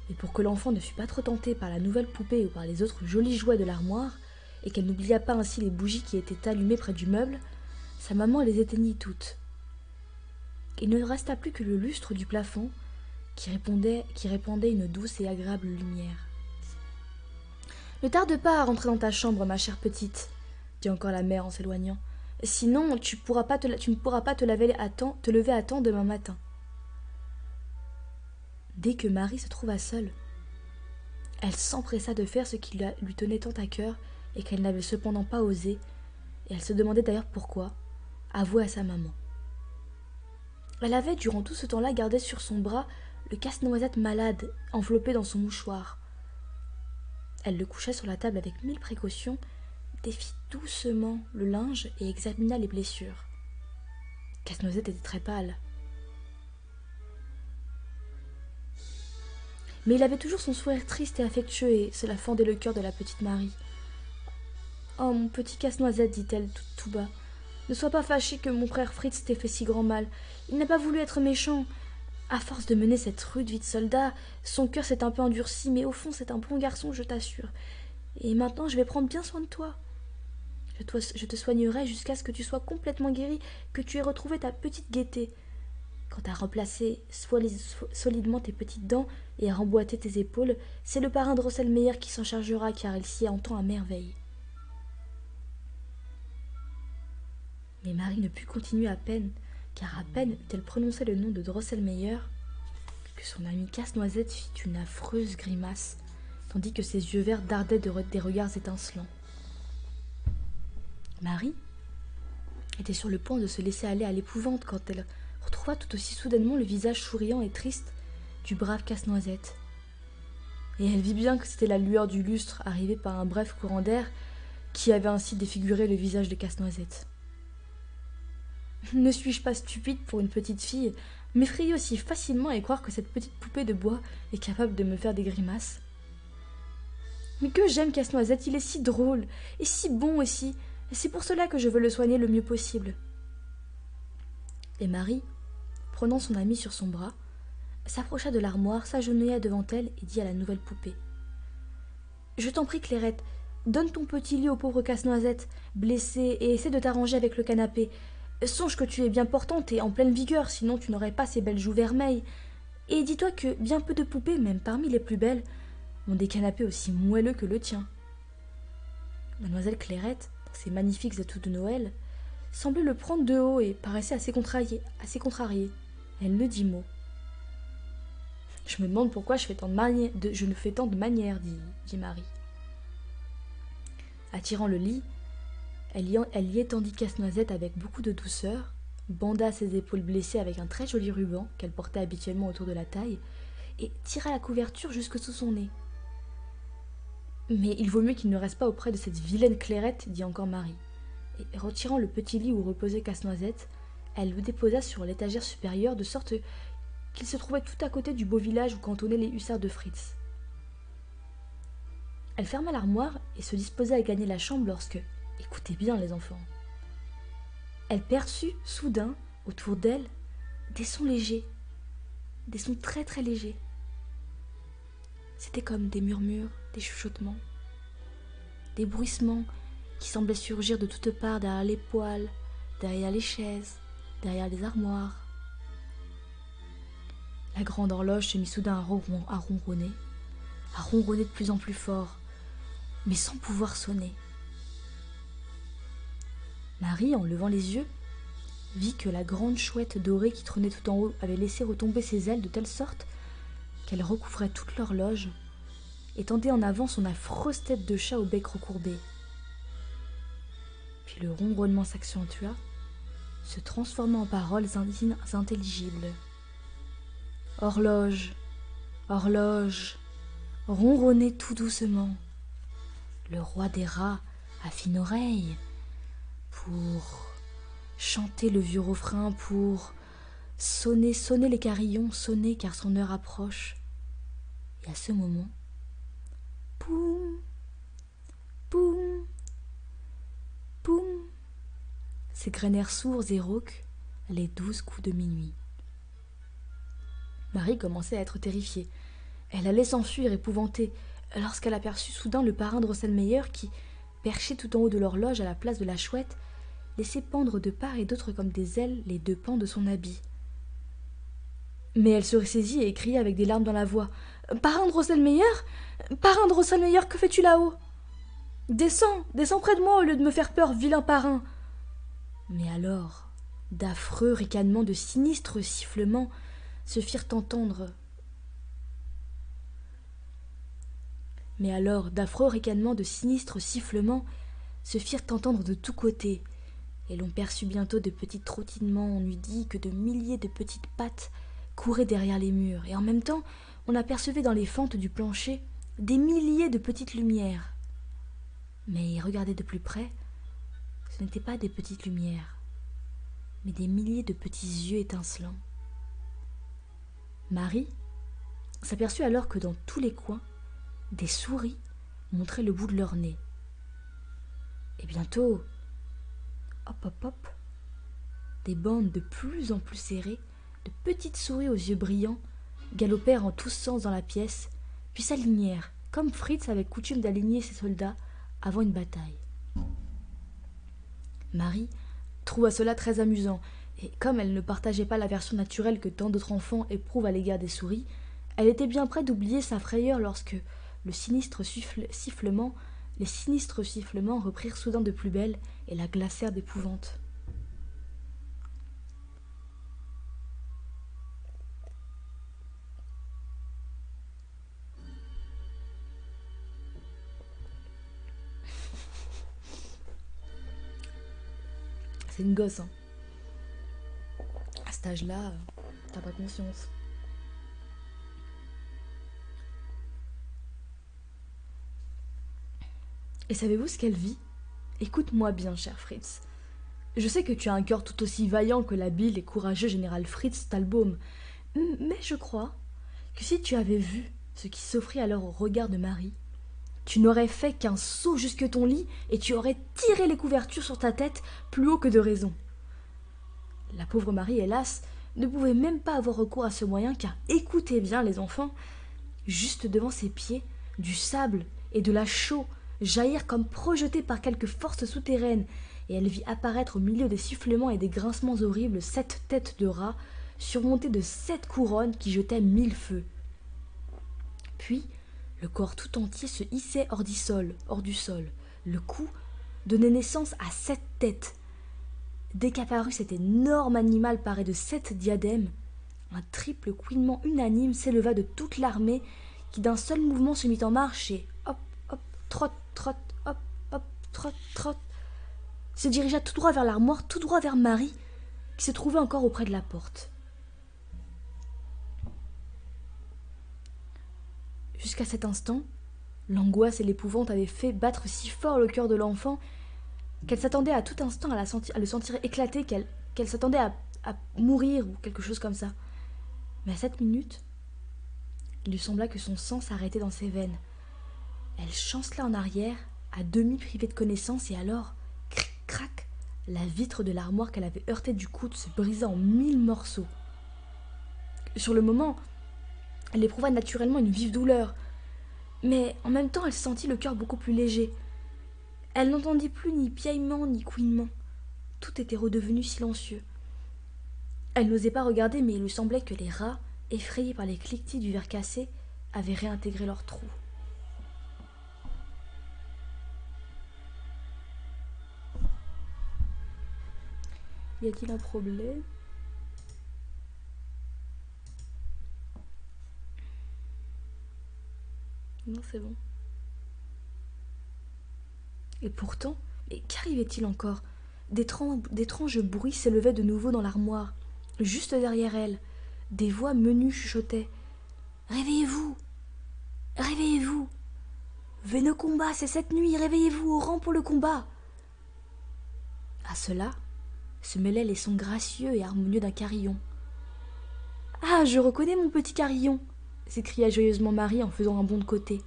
Mais pour que l'enfant ne fût pas trop tentée par la nouvelle poupée ou par les autres jolis jouets de l'armoire, et qu'elle n'oubliât pas ainsi les bougies qui étaient allumées près du meuble, sa maman les éteignit toutes. Il ne resta plus que le lustre du plafond qui répandait une douce et agréable lumière. « Ne tarde pas à rentrer dans ta chambre, ma chère petite, » dit encore la mère en s'éloignant. « Sinon, tu ne pourras pas te lever à temps demain matin. » Dès que Marie se trouva seule, elle s'empressa de faire ce qui lui tenait tant à cœur et qu'elle n'avait cependant pas osé, et elle se demandait d'ailleurs pourquoi, avouer à sa maman. Elle avait, durant tout ce temps-là, gardé sur son bras le casse-noisette malade, enveloppé dans son mouchoir. Elle le coucha sur la table avec 1000 précautions, défit doucement le linge et examina les blessures. Casse-noisette était très pâle. Mais il avait toujours son sourire triste et affectueux, et cela fendait le cœur de la petite Marie. « Oh, mon petit casse-noisette, dit-elle tout bas, ne sois pas fâché que mon frère Fritz t'ait fait si grand mal. Il n'a pas voulu être méchant. À force de mener cette rude vie de soldat, son cœur s'est un peu endurci, mais au fond c'est un bon garçon, je t'assure. Et maintenant je vais prendre bien soin de toi. Je te soignerai jusqu'à ce que tu sois complètement guéri, que tu aies retrouvé ta petite gaieté. Quant à remplacer solidement tes petites dents et à remboîter tes épaules, c'est le parrain Drosselmeyer qui s'en chargera, car il s'y entend à merveille. » Mais Marie ne put continuer car à peine eut-elle prononcé le nom de Drosselmeyer que son ami Casse-Noisette fit une affreuse grimace, tandis que ses yeux verts dardaient des regards étincelants. Marie était sur le point de se laisser aller à l'épouvante quand elle retrouva tout aussi soudainement le visage souriant et triste du brave Casse-Noisette. Et elle vit bien que c'était la lueur du lustre arrivée par un bref courant d'air qui avait ainsi défiguré le visage de Casse-Noisette. Ne suis-je pas stupide pour une petite fille, m'effrayer aussi facilement et croire que cette petite poupée de bois est capable de me faire des grimaces? Mais que j'aime Casse-Noisette, il est si drôle, et si bon aussi, et c'est pour cela que je veux le soigner le mieux possible. » Et Marie, prenant son amie sur son bras, s'approcha de l'armoire, s'agenouilla devant elle et dit à la nouvelle poupée. « Je t'en prie, Clairette, donne ton petit lit au pauvre Casse-Noisette, blessé, et essaie de t'arranger avec le canapé. Songe que tu es bien portante et en pleine vigueur, sinon tu n'aurais pas ces belles joues vermeilles. Et dis-toi que bien peu de poupées, même parmi les plus belles, ont des canapés aussi moelleux que le tien. Mademoiselle Clairette, dans ses magnifiques atouts de Noël, semblait le prendre de haut et paraissait assez contrariée. Elle ne dit mot. Je me demande pourquoi je ne fais tant de manières, dit Marie. Attirant le lit, elle y étendit Casse-Noisette avec beaucoup de douceur, banda ses épaules blessées avec un très joli ruban qu'elle portait habituellement autour de la taille, et tira la couverture jusque sous son nez. Mais il vaut mieux qu'il ne reste pas auprès de cette vilaine Clairette, dit encore Marie. Et retirant le petit lit où reposait Casse-Noisette, elle le déposa sur l'étagère supérieure de sorte qu'il se trouvait tout à côté du beau village où cantonnaient les hussards de Fritz. Elle ferma l'armoire et se disposa à gagner la chambre lorsque, écoutez bien les enfants, elle perçut soudain, autour d'elle, des sons légers, des sons très très légers. C'était comme des murmures, des chuchotements, des bruissements qui semblaient surgir de toutes parts derrière les poêles, derrière les chaises, derrière les armoires. La grande horloge se mit soudain à ronronner de plus en plus fort, mais sans pouvoir sonner. Marie, en levant les yeux, vit que la grande chouette dorée qui trônait tout en haut avait laissé retomber ses ailes de telle sorte qu'elle recouvrait toute l'horloge et tendait en avant son affreuse tête de chat au bec recourbé. Puis le ronronnement s'accentua, se transforma en paroles inintelligibles. Horloge, horloge, ronronnez tout doucement. Le roi des rats a fine oreille pour chanter le vieux refrain, pour sonner les carillons, sonner car son heure approche. Et à ce moment, poum, poum, poum, s'égrenèrent sourds et rauques les 12 coups de minuit. Marie commençait à être terrifiée. Elle allait s'enfuir épouvantée lorsqu'elle aperçut soudain le parrain Drosselmeyer qui, perché tout en haut de l'horloge à la place de la chouette, laissait pendre de part et d'autre comme des ailes les 2 pans de son habit. Mais elle se ressaisit et cria avec des larmes dans la voix. « Parrain Drosselmeyer, que fais-tu là-haut ? Descends près de moi au lieu de me faire peur, vilain parrain !» Mais alors, d'affreux ricanements, de sinistres sifflements se firent entendre. De tous côtés, et l'on perçut bientôt de petits trottinements. On eût dit que de milliers de petites pattes couraient derrière les murs, et en même temps, on apercevait dans les fentes du plancher des milliers de petites lumières. Mais regardez de plus près, ce n'étaient pas des petites lumières, mais des milliers de petits yeux étincelants. Marie s'aperçut alors que dans tous les coins, des souris montraient le bout de leur nez. Et bientôt, hop hop hop, des bandes de plus en plus serrées, de petites souris aux yeux brillants, galopèrent en tous sens dans la pièce, puis s'alignèrent, comme Fritz avait coutume d'aligner ses soldats avant une bataille. Marie trouva cela très amusant, et comme elle ne partageait pas l'aversion naturelle que tant d'autres enfants éprouvent à l'égard des souris, elle était bien près d'oublier sa frayeur lorsque les sinistres sifflements reprirent soudain de plus belle et la glacèrent d'épouvante. C'est une gosse, hein. À cet âge-là, t'as pas conscience. Et savez-vous ce qu'elle vit ? Écoute-moi bien, cher Fritz. Je sais que tu as un cœur tout aussi vaillant que l'habile et courageux général Fritz Stahlbaum, mais je crois que si tu avais vu ce qui s'offrit alors au regard de Marie, tu n'aurais fait qu'un saut jusque ton lit et tu aurais tiré les couvertures sur ta tête plus haut que de raison. La pauvre Marie, hélas, ne pouvait même pas avoir recours à ce moyen, car écoutez bien les enfants, juste devant ses pieds, du sable et de la chaux jaillirent comme projetés par quelque force souterraine, et elle vit apparaître au milieu des sifflements et des grincements horribles 7 têtes de rats, surmontées de 7 couronnes qui jetaient 1000 feux. Puis, Le corps tout entier se hissait hors du sol. Le cou donnait naissance à 7 têtes. Dès qu'apparut cet énorme animal paré de 7 diadèmes, un triple couinement unanime s'éleva de toute l'armée qui d'un seul mouvement se mit en marche et hop, hop, trotte, trotte, hop, trotte, trotte, se dirigea tout droit vers l'armoire, tout droit vers Marie, qui se trouvait encore auprès de la porte. Jusqu'à cet instant, l'angoisse et l'épouvante avaient fait battre si fort le cœur de l'enfant qu'elle s'attendait à tout instant à le sentir éclater, qu'elle s'attendait à mourir ou quelque chose comme ça. Mais à cette minute, il lui sembla que son sang s'arrêtait dans ses veines. Elle chancela en arrière, à demi privée de connaissance, et alors, cric, crac, la vitre de l'armoire qu'elle avait heurtée du coude se brisa en 1000 morceaux. Sur le moment, elle éprouva naturellement une vive douleur, mais en même temps elle sentit le cœur beaucoup plus léger. Elle n'entendit plus ni piaillement ni couinement. Tout était redevenu silencieux. Elle n'osait pas regarder, mais il lui semblait que les rats, effrayés par les cliquetis du verre cassé, avaient réintégré leur trou. Y a-t-il un problème? Non, c'est bon. Et pourtant, mais qu'arrivait-il encore? D'étranges bruits s'élevaient de nouveau dans l'armoire, juste derrière elle. Des voix menues chuchotaient. Réveillez-vous! Réveillez-vous! Venez au combat, c'est cette nuit, réveillez-vous, au rang pour le combat! À cela se mêlaient les sons gracieux et harmonieux d'un carillon. Ah, je reconnais mon petit carillon! S'écria joyeusement Marie en faisant un bond de côté.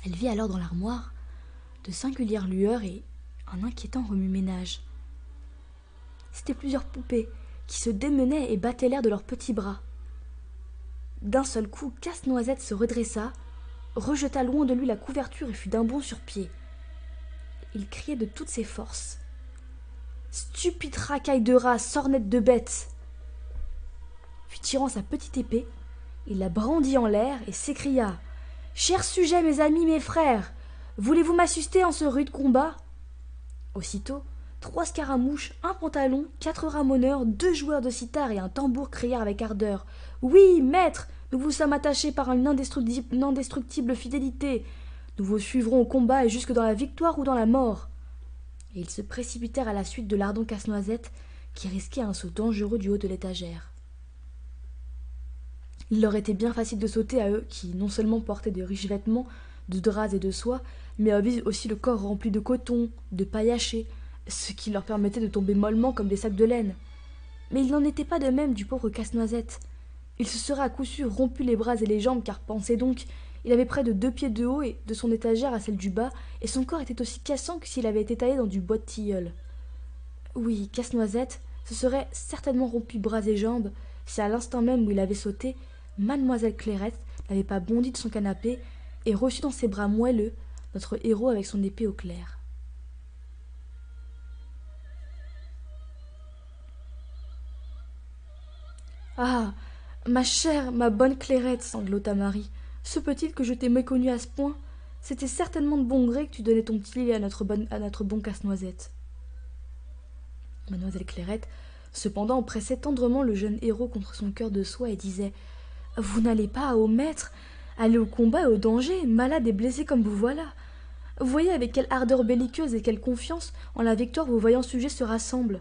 Elle vit alors dans l'armoire de singulières lueurs et un inquiétant remue-ménage. C'étaient plusieurs poupées qui se démenaient et battaient l'air de leurs petits bras. D'un seul coup, Casse-Noisette se redressa, rejeta loin de lui la couverture et fut d'un bond sur pied. Il criait de toutes ses forces. « Stupide racaille de rats, sornette de bête !» Puis tirant sa petite épée, il la brandit en l'air et s'écria « Chers sujets, mes amis, mes frères, voulez-vous m'assister en ce rude combat ?» Aussitôt, 3 scaramouches, un pantalon, 4 ramoneurs, 2 joueurs de sitar et un tambour crièrent avec ardeur. « Oui, maître, nous vous sommes attachés par une indestructible fidélité. Nous vous suivrons au combat et jusque dans la victoire ou dans la mort. » Et ils se précipitèrent à la suite de l'ardent Casse-Noisette, qui risquait un saut dangereux du haut de l'étagère. Il leur était bien facile de sauter à eux, qui non seulement portaient de riches vêtements, de draps et de soie, mais avaient aussi le corps rempli de coton, de paille hachée, ce qui leur permettait de tomber mollement comme des sacs de laine. Mais il n'en était pas de même du pauvre Casse-Noisette. Il se serait à coup sûr rompu les bras et les jambes, car pensez donc, il avait près de 2 pieds de haut et de son étagère à celle du bas, et son corps était aussi cassant que s'il avait été taillé dans du bois de tilleul. Oui, Casse-Noisette se serait certainement rompu bras et jambes, si à l'instant même où il avait sauté, Mademoiselle Clairette n'avait pas bondi de son canapé et reçu dans ses bras moelleux notre héros avec son épée au clair. Ah, ma chère, ma bonne Clairette, sanglota Marie, se peut-il que je t'ai méconnue à ce point? C'était certainement de bon gré que tu donnais ton petit lit à notre bon Casse-Noisette. Mademoiselle Clairette, cependant, pressait tendrement le jeune héros contre son cœur de soie et disait « Vous n'allez pas, ô maître, aller au combat et au danger, malade et blessé comme vous voilà. Voyez avec quelle ardeur belliqueuse et quelle confiance en la victoire vos vaillants sujets se rassemblent.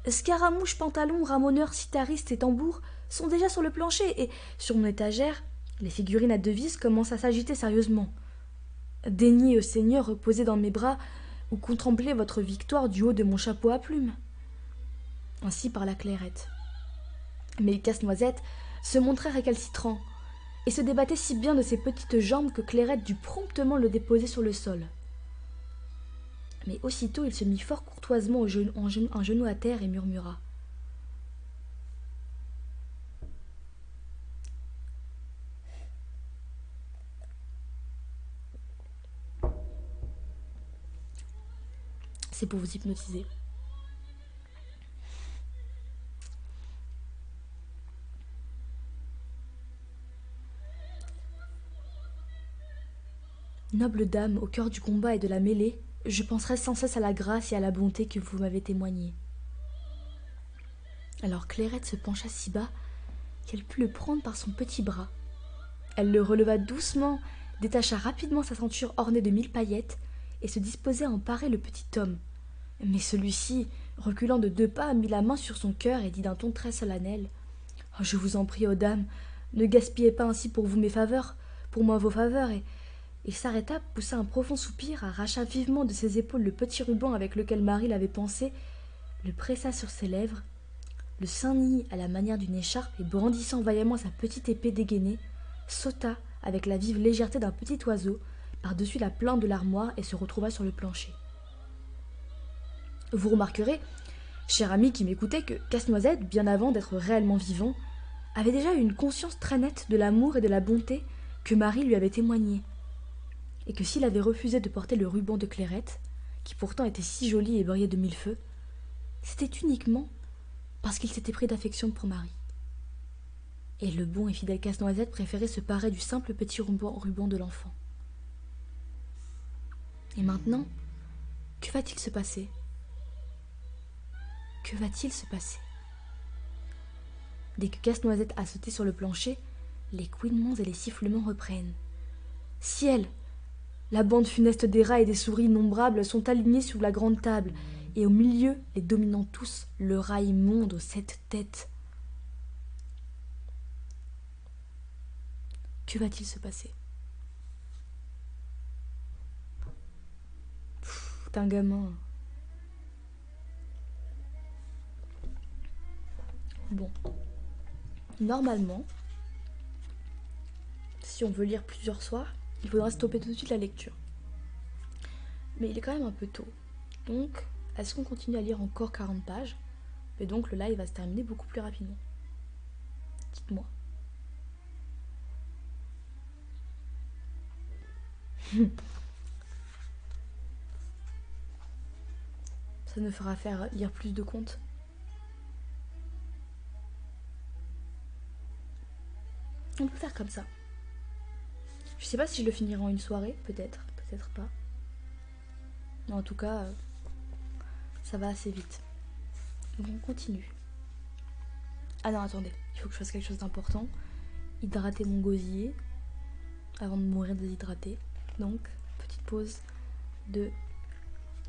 Scaramouche, pantalon, ramoneur, sitariste et tambour sont déjà sur le plancher et, sur mon étagère, les figurines à devises commencent à s'agiter sérieusement. Daignez, Seigneur, reposer dans mes bras ou contempler votre victoire du haut de mon chapeau à plumes. » Ainsi parla Clairette. Mais Casse-Noisette se montrait récalcitrant et se débattait si bien de ses petites jambes que Clairette dut promptement le déposer sur le sol. Mais aussitôt il se mit fort courtoisement un genou à terre et murmura. C'est pour vous hypnotiser. Noble dame, au cœur du combat et de la mêlée, je penserai sans cesse à la grâce et à la bonté que vous m'avez témoignées. » Alors Clairette se pencha si bas qu'elle put le prendre par son petit bras. Elle le releva doucement, détacha rapidement sa ceinture ornée de 1000 paillettes et se disposait à emparer le petit homme. Mais celui-ci, reculant de 2 pas, mit la main sur son cœur et dit d'un ton très solennel: « Oh, je vous en prie, ô dame, ne gaspillez pas ainsi pour vous mes faveurs, pour moi vos faveurs. » Et il s'arrêta, poussa un profond soupir, arracha vivement de ses épaules le petit ruban avec lequel Marie l'avait pansé, le pressa sur ses lèvres, le ceignit à la manière d'une écharpe et, brandissant vaillamment sa petite épée dégainée, sauta avec la vive légèreté d'un petit oiseau par-dessus la plainte de l'armoire et se retrouva sur le plancher. Vous remarquerez, cher ami qui m'écoutait, que Casse-Noisette, bien avant d'être réellement vivant, avait déjà eu une conscience très nette de l'amour et de la bonté que Marie lui avait témoigné, et que s'il avait refusé de porter le ruban de Clairette, qui pourtant était si joli et brillait de 1000 feux, c'était uniquement parce qu'il s'était pris d'affection pour Marie. Et le bon et fidèle Casse-Noisette préférait se parer du simple petit ruban de l'enfant. Et maintenant, que va-t-il se passer? Que va-t-il se passer? Dès que Casse-Noisette a sauté sur le plancher, les couinements et les sifflements reprennent. Ciel! La bande funeste des rats et des souris innombrables sont alignés sous la grande table, et au milieu, les dominant tous, le rat immonde aux 7 têtes. Que va-t-il se passer? T'es un gamin. Bon. Normalement, si on veut lire plusieurs soirs, il faudra stopper tout de suite la lecture. Mais il est quand même un peu tôt. Donc, est-ce qu'on continue à lire encore 40 pages? Et donc le live va se terminer beaucoup plus rapidement. Dites-moi. Ça me fera faire lire plus de contes. On peut faire comme ça. Je sais pas si je le finirai en une soirée, peut-être, peut-être pas. Mais en tout cas, ça va assez vite. Donc on continue. Ah non, attendez, il faut que je fasse quelque chose d'important. Hydrater mon gosier avant de mourir déshydraté. Donc, petite pause de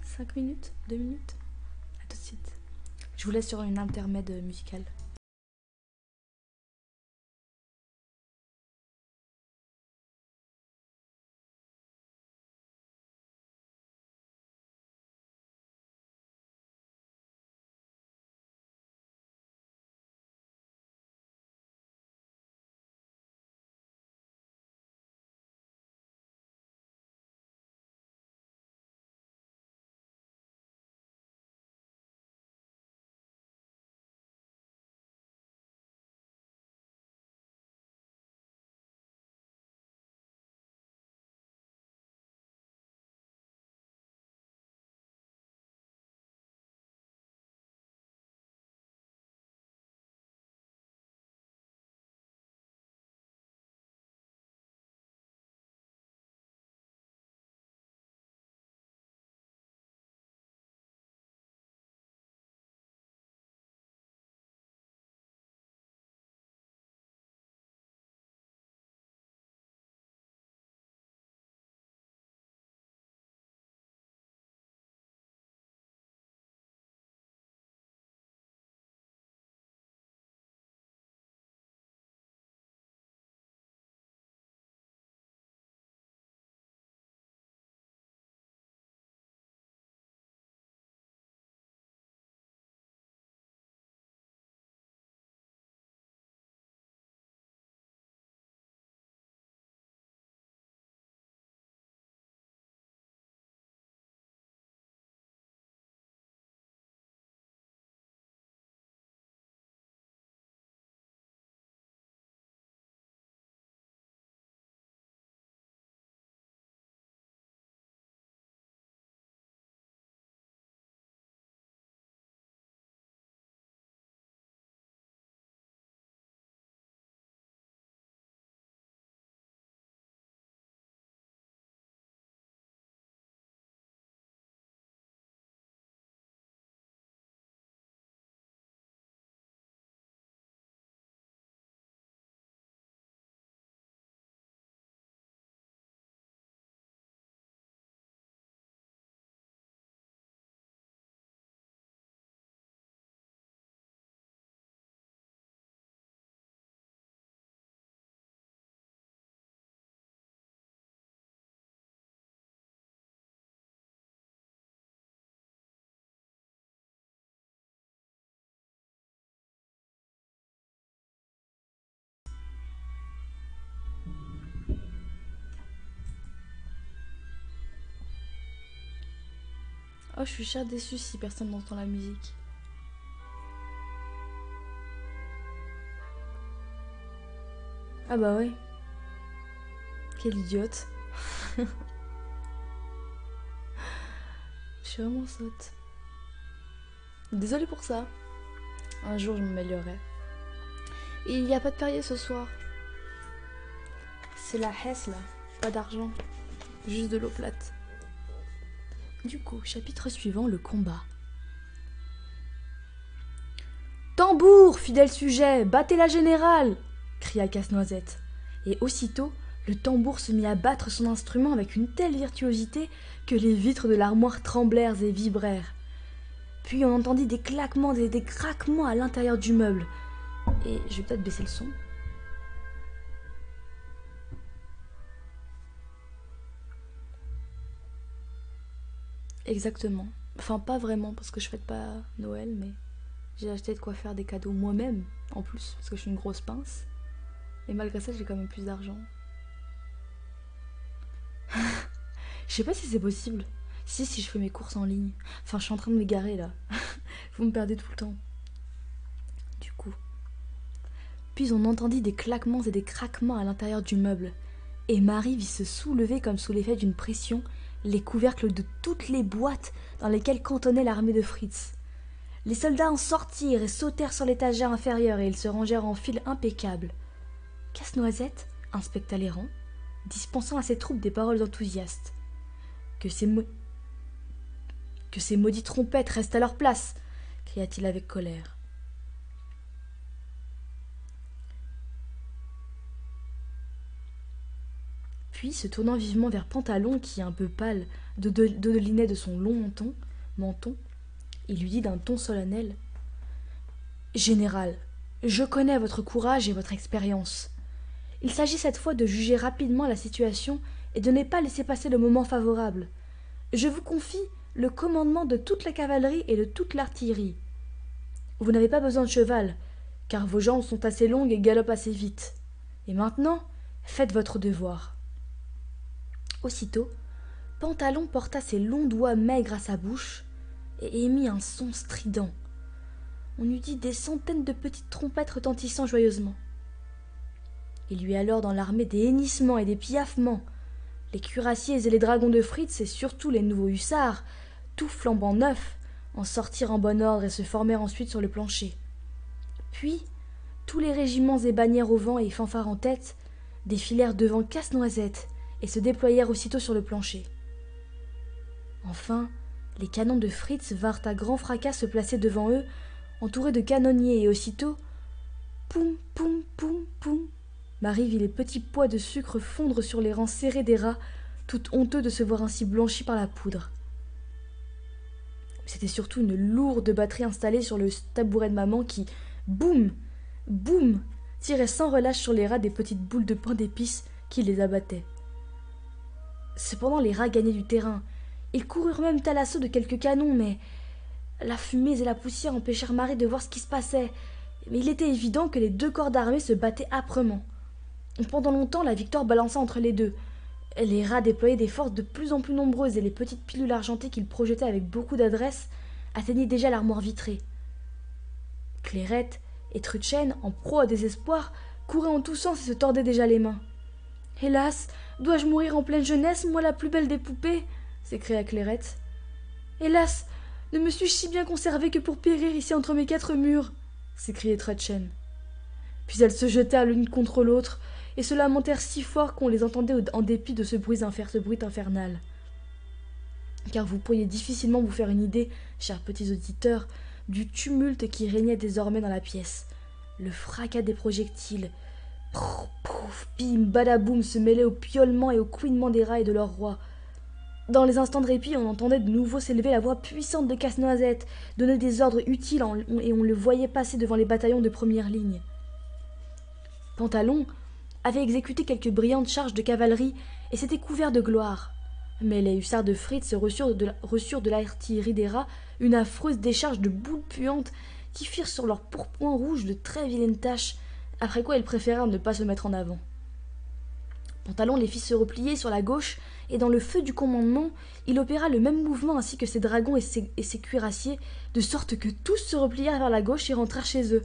5 minutes, 2 minutes. À tout de suite. Je vous laisse sur une intermède musicale. Oh, je suis chère déçue si personne n'entend la musique. Ah bah ouais. Quelle idiote. Je suis vraiment sotte. Désolée pour ça. Un jour, je m'améliorerai. Et il n'y a pas de Perrier ce soir. C'est la Hesse là. Pas d'argent. Juste de l'eau plate. Du coup, chapitre suivant, le combat. Tambour, fidèle sujet, battez la générale, cria Casse-Noisette. Et aussitôt, le tambour se mit à battre son instrument avec une telle virtuosité que les vitres de l'armoire tremblèrent et vibrèrent. Puis on entendit des claquements et des craquements à l'intérieur du meuble. Et je vais peut-être baisser le son. Exactement. Enfin, pas vraiment, parce que je fête pas Noël, mais j'ai acheté de quoi faire des cadeaux moi-même, en plus, parce que je suis une grosse pince. Et malgré ça, j'ai quand même plus d'argent. Je sais pas si c'est possible. Si je fais mes courses en ligne. Enfin, je suis en train de m'égarer, là. Vous me perdez tout le temps. Du coup. Puis on entendit des claquements et des craquements à l'intérieur du meuble. Et Marie vit se soulever comme sous l'effet d'une pression les couvercles de toutes les boîtes dans lesquelles cantonnait l'armée de Fritz. Les soldats en sortirent et sautèrent sur l'étagère inférieure et ils se rangèrent en file impeccable. Casse-Noisette inspecta les rangs, dispensant à ses troupes des paroles enthousiastes. Que ces maudites trompettes restent à leur place, cria-t-il avec colère. Puis, se tournant vivement vers Pantalon, qui, un peu pâle, dodelinait de son long menton, il lui dit d'un ton solennel : « Général, je connais votre courage et votre expérience. Il s'agit cette fois de juger rapidement la situation et de ne pas laisser passer le moment favorable. Je vous confie le commandement de toute la cavalerie et de toute l'artillerie. Vous n'avez pas besoin de cheval, car vos jambes sont assez longues et galopent assez vite. Et maintenant, faites votre devoir. » Aussitôt, Pantalon porta ses longs doigts maigres à sa bouche et émit un son strident. On eût dit des centaines de petites trompettes retentissant joyeusement. Il y eut alors dans l'armée des hennissements et des piaffements. Les cuirassiers et les dragons de Fritz, et surtout les nouveaux hussards, tout flambant neufs, en sortirent en bon ordre et se formèrent ensuite sur le plancher. Puis, tous les régiments et bannières au vent et fanfares en tête défilèrent devant Casse-Noisette et se déployèrent aussitôt sur le plancher. Enfin, les canons de Fritz vinrent à grand fracas se placer devant eux, entourés de canonniers, et aussitôt, poum, poum, poum, poum, Marie vit les petits pois de sucre fondre sur les rangs serrés des rats, tout honteux de se voir ainsi blanchis par la poudre. C'était surtout une lourde batterie installée sur le tabouret de maman qui, boum, boum, tirait sans relâche sur les rats des petites boules de pain d'épices qui les abattaient. Cependant, les rats gagnaient du terrain. Ils coururent même à l'assaut de quelques canons, mais la fumée et la poussière empêchèrent Marie de voir ce qui se passait. Mais il était évident que les deux corps d'armée se battaient âprement. Pendant longtemps, la victoire balança entre les deux. Les rats déployaient des forces de plus en plus nombreuses et les petites pilules argentées qu'ils projetaient avec beaucoup d'adresse atteignaient déjà l'armoire vitrée. Clairette et Trudchen, en proie au désespoir, couraient en tous sens et se tordaient déjà les mains. « Hélas, dois-je mourir en pleine jeunesse, moi la plus belle des poupées ?» s'écria Clairette. « Hélas, ne me suis-je si bien conservée que pour périr ici entre mes quatre murs ?» s'écriait Trudchen. Puis elles se jetèrent l'une contre l'autre et se lamentèrent si fort qu'on les entendait en dépit de ce bruit infernal. Car vous pourriez difficilement vous faire une idée, chers petits auditeurs, du tumulte qui régnait désormais dans la pièce. Le fracas des projectiles, pouf, pouf, bim, badaboum, se mêlait au piaulement et au couinement des rats et de leur roi. Dans les instants de répit, on entendait de nouveau s'élever la voix puissante de Casse-Noisette, donner des ordres utiles et on le voyait passer devant les bataillons de première ligne. Pantalon avait exécuté quelques brillantes charges de cavalerie et s'était couvert de gloire. Mais les hussards de Fritz reçurent de l'artillerie des rats une affreuse décharge de boules puantes qui firent sur leur pourpoint rouge de très vilaines taches, après quoi ils préférèrent ne pas se mettre en avant. Pantalon les fit se replier sur la gauche et dans le feu du commandement, il opéra le même mouvement ainsi que ses dragons et ses cuirassiers, de sorte que tous se replièrent vers la gauche et rentrèrent chez eux.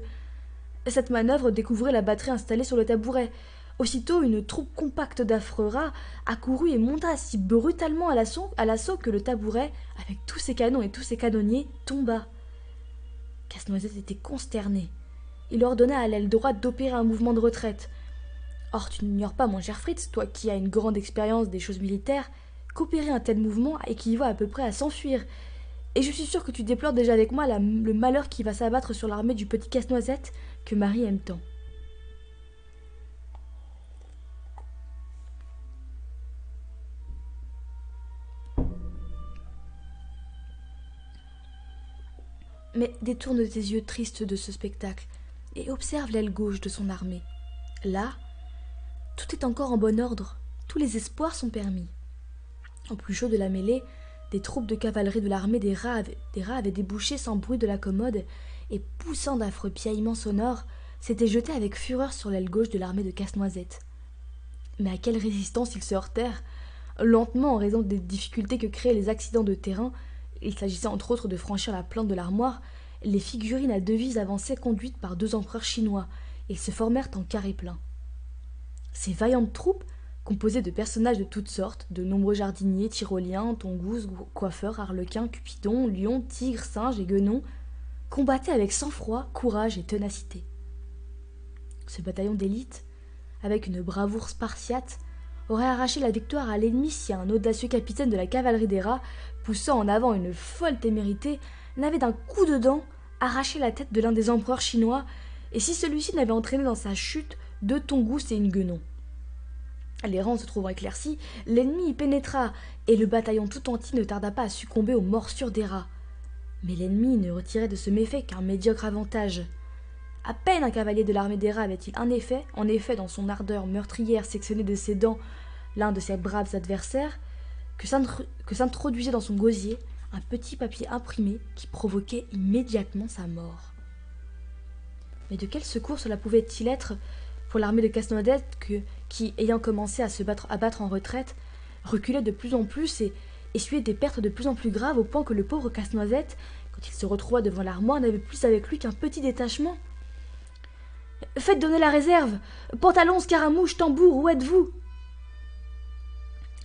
Cette manœuvre découvrit la batterie installée sur le tabouret. Aussitôt, une troupe compacte d'affreux rats accourut et monta si brutalement à l'assaut que le tabouret, avec tous ses canons et tous ses canonniers, tomba. Casse-Noisette était consterné. Il ordonna à l'aile droite d'opérer un mouvement de retraite. Or, tu n'ignores pas, mon cher Fritz, toi qui as une grande expérience des choses militaires, qu'opérer un tel mouvement équivaut à peu près à s'enfuir. Et je suis sûr que tu déplores déjà avec moi le malheur qui va s'abattre sur l'armée du petit Casse-Noisette que Marie aime tant. Mais détourne tes yeux tristes de ce spectacle et observe l'aile gauche de son armée. Là, tout est encore en bon ordre, tous les espoirs sont permis. Au plus chaud de la mêlée, des troupes de cavalerie de l'armée des rats avaient débouché sans bruit de la commode et, poussant d'affreux piaillements sonores, s'étaient jetés avec fureur sur l'aile gauche de l'armée de Casse-Noisette. Mais à quelle résistance ils se heurtèrent? Lentement, en raison des difficultés que créaient les accidents de terrain, il s'agissait entre autres de franchir la plainte de l'armoire, les figurines à devises avançaient conduites par 2 empereurs chinois, et se formèrent en carré plein. Ces vaillantes troupes, composées de personnages de toutes sortes, de nombreux jardiniers, tyroliens, tongouzes, coiffeurs, arlequins, cupidons, lions, tigres, singes et guenons, combattaient avec sang-froid, courage et ténacité. Ce bataillon d'élite, avec une bravoure spartiate, aurait arraché la victoire à l'ennemi si un audacieux capitaine de la cavalerie des rats, poussant en avant une folle témérité, n'avait d'un coup de dent arraché la tête de l'un des empereurs chinois, et si celui-ci n'avait entraîné dans sa chute 2 tongousses et une guenon. Les rangs se trouvant éclaircis, l'ennemi y pénétra, et le bataillon tout entier ne tarda pas à succomber aux morsures des rats. Mais l'ennemi ne retirait de ce méfait qu'un médiocre avantage. À peine un cavalier de l'armée des rats avait-il en effet dans son ardeur meurtrière sectionné de ses dents l'un de ses braves adversaires, que s'introduisait dans son gosier un petit papier imprimé qui provoquait immédiatement sa mort. Mais de quel secours cela pouvait-il être pour l'armée de Casse-Noisette qui, ayant commencé à battre en retraite, reculait de plus en plus et essuyait des pertes de plus en plus graves au point que le pauvre Casse-Noisette, quand il se retrouva devant l'armoire, n'avait plus avec lui qu'un petit détachement. « Faites donner la réserve! Pantalon, scaramouche, tambour, où êtes-vous »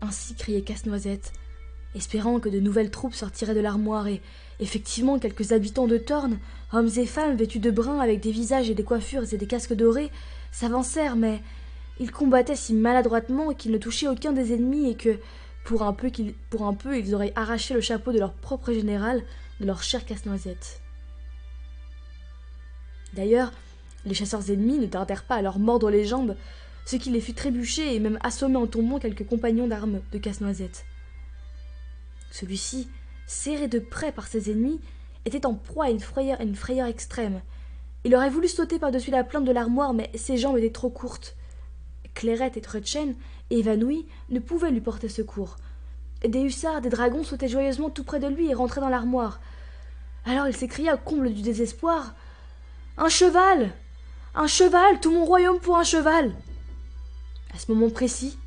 Ainsi criait Casse-Noisette, espérant que de nouvelles troupes sortiraient de l'armoire, et effectivement quelques habitants de Torne, hommes et femmes vêtus de brun avec des visages et des coiffures et des casques dorés, s'avancèrent, mais ils combattaient si maladroitement qu'ils ne touchaient aucun des ennemis et que, pour un peu, ils auraient arraché le chapeau de leur propre général, de leur cher Casse-Noisette. D'ailleurs, les chasseurs ennemis ne tardèrent pas à leur mordre les jambes, ce qui les fit trébucher et même assommer en tombant quelques compagnons d'armes de Casse-Noisette. Celui-ci, serré de près par ses ennemis, était en proie à une frayeur extrême. Il aurait voulu sauter par-dessus la plainte de l'armoire, mais ses jambes étaient trop courtes. Clairette et Trudchen, évanouis, ne pouvaient lui porter secours. Des hussards, des dragons sautaient joyeusement tout près de lui et rentraient dans l'armoire. Alors il s'écria, comble du désespoir: « Un cheval! Un cheval! Tout mon royaume pour un cheval !» À ce moment précis,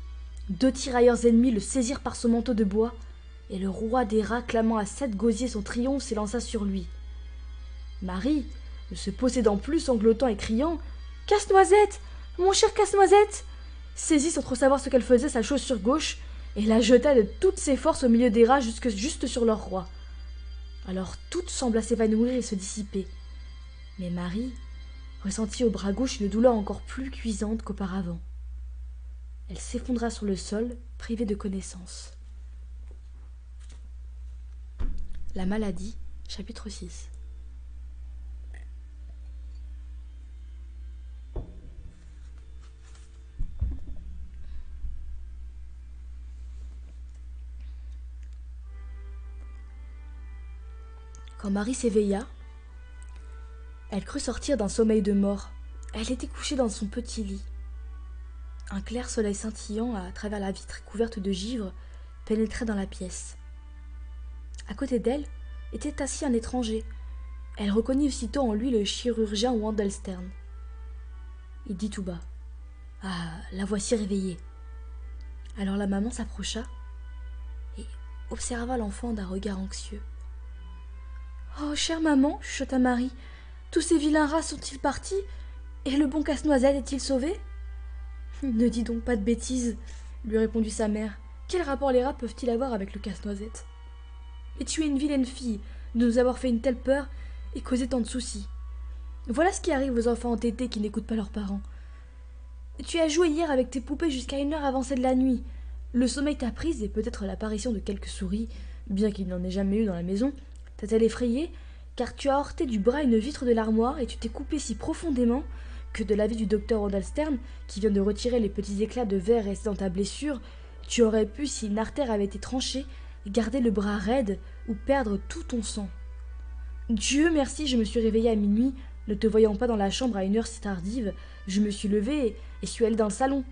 2 tirailleurs ennemis le saisirent par son manteau de bois, et le roi des rats, clamant à 7 gosiers son triomphe, s'élança sur lui. Marie, ne se possédant plus, sanglotant et criant « Casse-Noisette! Mon cher Casse-Noisette !» saisit sans trop savoir ce qu'elle faisait sa chaussure gauche, et la jeta de toutes ses forces au milieu des rats juste sur leur roi. Alors toute sembla s'évanouir et se dissiper. Mais Marie ressentit au bras gauche une douleur encore plus cuisante qu'auparavant. Elle s'effondra sur le sol, privée de connaissance. La maladie, chapitre 6. Quand Marie s'éveilla, elle crut sortir d'un sommeil de mort. Elle était couchée dans son petit lit. Un clair soleil scintillant à travers la vitre couverte de givre pénétrait dans la pièce. À côté d'elle était assis un étranger. Elle reconnut aussitôt en lui le chirurgien Wandelstern. Il dit tout bas: « Ah, la voici réveillée. » Alors la maman s'approcha observa l'enfant d'un regard anxieux. Oh, chère maman, chuchota Marie, tous ces vilains rats sont-ils partis? Et le bon casse-noisette est-il sauvé? Ne dis donc pas de bêtises, lui répondit sa mère. Quel rapport les rats peuvent-ils avoir avec le casse-noisette? Et tu es une vilaine fille de nous avoir fait une telle peur et causé tant de soucis. Voilà ce qui arrive aux enfants entêtés qui n'écoutent pas leurs parents. Tu as joué hier avec tes poupées jusqu'à 1 heure avancée de la nuit. Le sommeil t'a prise et peut-être l'apparition de quelques souris, bien qu'il n'en ait jamais eu dans la maison, t'a-t-elle effrayée, car tu as heurté du bras une vitre de l'armoire et tu t'es coupé si profondément que, de l'avis du docteur Randall-Stern, qui vient de retirer les petits éclats de verre restés dans ta blessure, tu aurais pu, si une artère avait été tranchée, garder le bras raide ou perdre tout ton sang. Dieu merci, je me suis réveillée à minuit, ne te voyant pas dans la chambre à 1 heure si tardive, je me suis levée et suis allée dans le salon,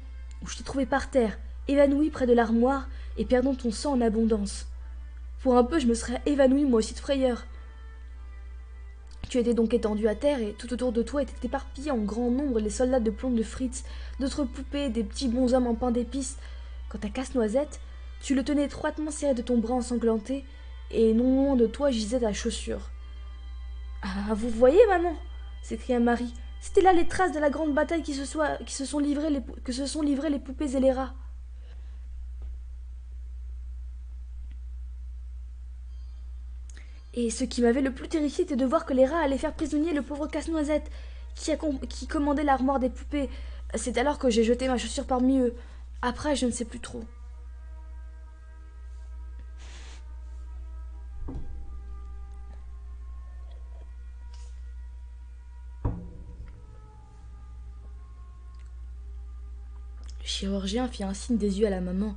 où je t'ai trouvé par terre, évanouie près de l'armoire et perdant ton sang en abondance. Pour un peu, je me serais évanouie moi aussi de frayeur. Tu étais donc étendu à terre et tout autour de toi étaient éparpillés en grand nombre les soldats de plomb de Fritz, d'autres poupées, des petits bonshommes en pain d'épices. Quant à Casse-Noisette, tu le tenais étroitement serré de ton bras ensanglanté, et non loin de toi gisait ta chaussure. « Ah, vous voyez, maman !» s'écria Marie. « C'était là les traces de la grande bataille que se sont livrées les poupées et les rats. » Et ce qui m'avait le plus terrifié était de voir que les rats allaient faire prisonnier le pauvre Casse-Noisette, qui commandait l'armoire des poupées. C'est alors que j'ai jeté ma chaussure parmi eux. Après, je ne sais plus trop. Le chirurgien fit un signe des yeux à la maman,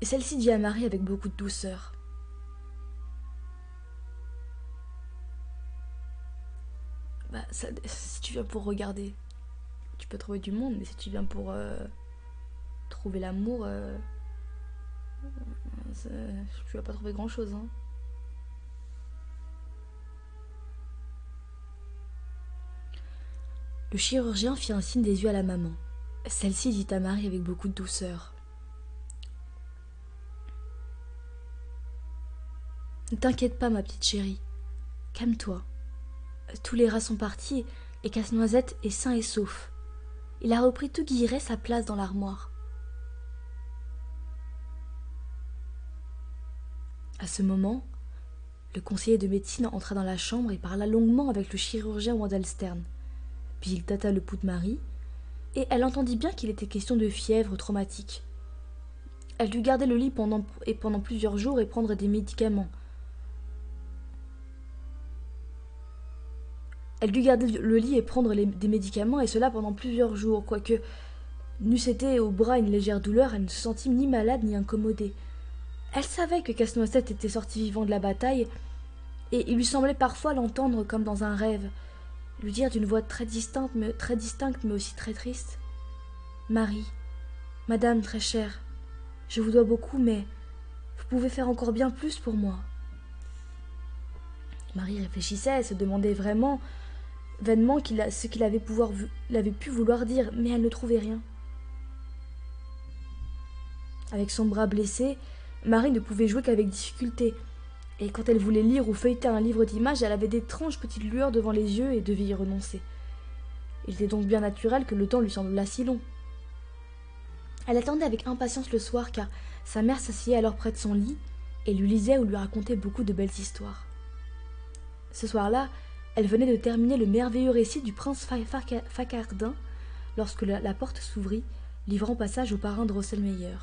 et celle-ci dit à Marie avec beaucoup de douceur. Si tu viens pour regarder, tu peux trouver du monde, mais si tu viens pour trouver l'amour, tu vas pas trouver grand-chose. Hein. Le chirurgien fit un signe des yeux à la maman. Celle-ci dit à Marie avec beaucoup de douceur. Ne t'inquiète pas, ma petite chérie. Calme-toi. Tous les rats sont partis et Casse-Noisette est sain et sauf. Il a repris tout guilleret sa place dans l'armoire. À ce moment, le conseiller de médecine entra dans la chambre et parla longuement avec le chirurgien Randall-Stern. Puis il tâta le pouls de Marie, et elle entendit bien qu'il était question de fièvre traumatique. Elle dut garder le lit pendant plusieurs jours et prendre des médicaments. Des médicaments, et cela pendant plusieurs jours, quoique n'eût été au bras une légère douleur, elle ne se sentit ni malade ni incommodée. Elle savait que Casse-Noisette était sorti vivant de la bataille, et il lui semblait parfois l'entendre comme dans un rêve, lui dire d'une voix très distincte mais aussi très triste. « Marie, madame très chère, je vous dois beaucoup, mais vous pouvez faire encore bien plus pour moi. » Marie réfléchissait et se demandait vainement ce qu'il avait pu vouloir dire, mais elle ne trouvait rien. Avec son bras blessé, Marie ne pouvait jouer qu'avec difficulté, et quand elle voulait lire ou feuilleter un livre d'images, elle avait d'étranges petites lueurs devant les yeux et devait y renoncer. Il était donc bien naturel que le temps lui semblât si long. Elle attendait avec impatience le soir, car sa mère s'asseyait alors près de son lit et lui lisait ou lui racontait beaucoup de belles histoires. Ce soir-là, elle venait de terminer le merveilleux récit du prince Facardin lorsque la porte s'ouvrit, livrant passage au parrain Drosselmeyer.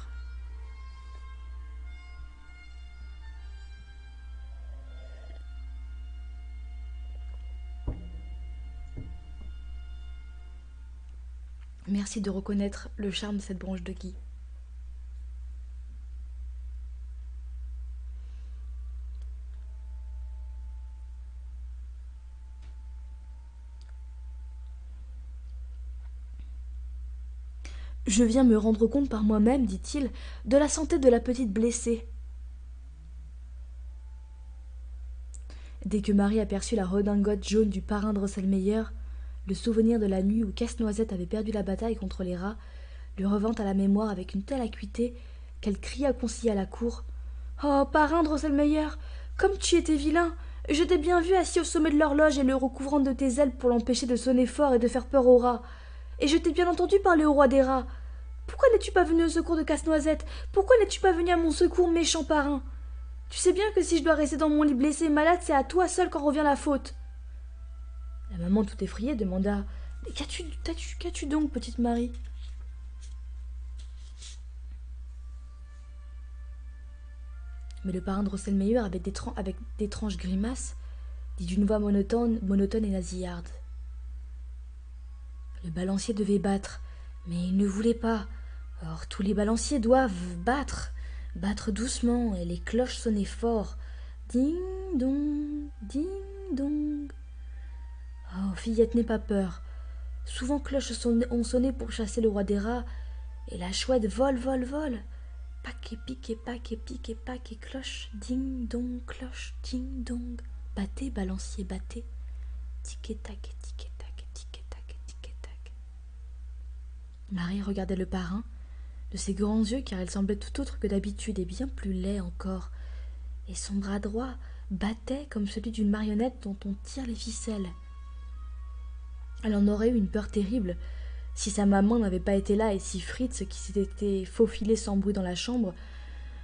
Merci de reconnaître le charme de cette branche de gui. Je viens me rendre compte par moi-même, dit-il, de la santé de la petite blessée. Dès que Marie aperçut la redingote jaune du parrain Drosselmeyer, le souvenir de la nuit où Casse-Noisette avait perdu la bataille contre les rats lui revint à la mémoire avec une telle acuité qu'elle cria conseiller à la cour. Oh, parrain Drosselmeyer, comme tu étais vilain! Je t'ai bien vu assis au sommet de l'horloge et le recouvrant de tes ailes pour l'empêcher de sonner fort et de faire peur aux rats. Et je t'ai bien entendu parler au roi des rats. Pourquoi n'es-tu pas venu au secours de Casse-Noisette? Pourquoi n'es-tu pas venu à mon secours, méchant parrain? Tu sais bien que si je dois rester dans mon lit blessé et malade, c'est à toi seul qu'en revient la faute. La maman, tout effrayée, demanda: Mais qu'as-tu donc, petite Marie? Mais le parrain Drosselmeyer, avec d'étranges grimaces, dit d'une voix monotone et nasillarde: Le balancier devait battre, mais il ne voulait pas. Or, tous les balanciers doivent battre doucement, et les cloches sonnaient fort. Ding dong, ding dong. Oh, fillette, n'aie pas peur. Souvent cloches ont sonné pour chasser le roi des rats, et la chouette vole. Pac et pique et pac et pique et pac et cloche, ding dong, cloche, ding dong. Battez, balancier, battez. Tic et tac, tic et tac, tic et tac, tic et tac. Marie regardait le parrain de ses grands yeux, car il semblait tout autre que d'habitude et bien plus laid encore, et son bras droit battait comme celui d'une marionnette dont on tire les ficelles. Elle en aurait eu une peur terrible si sa maman n'avait pas été là et si Fritz, qui s'était faufilé sans bruit dans la chambre,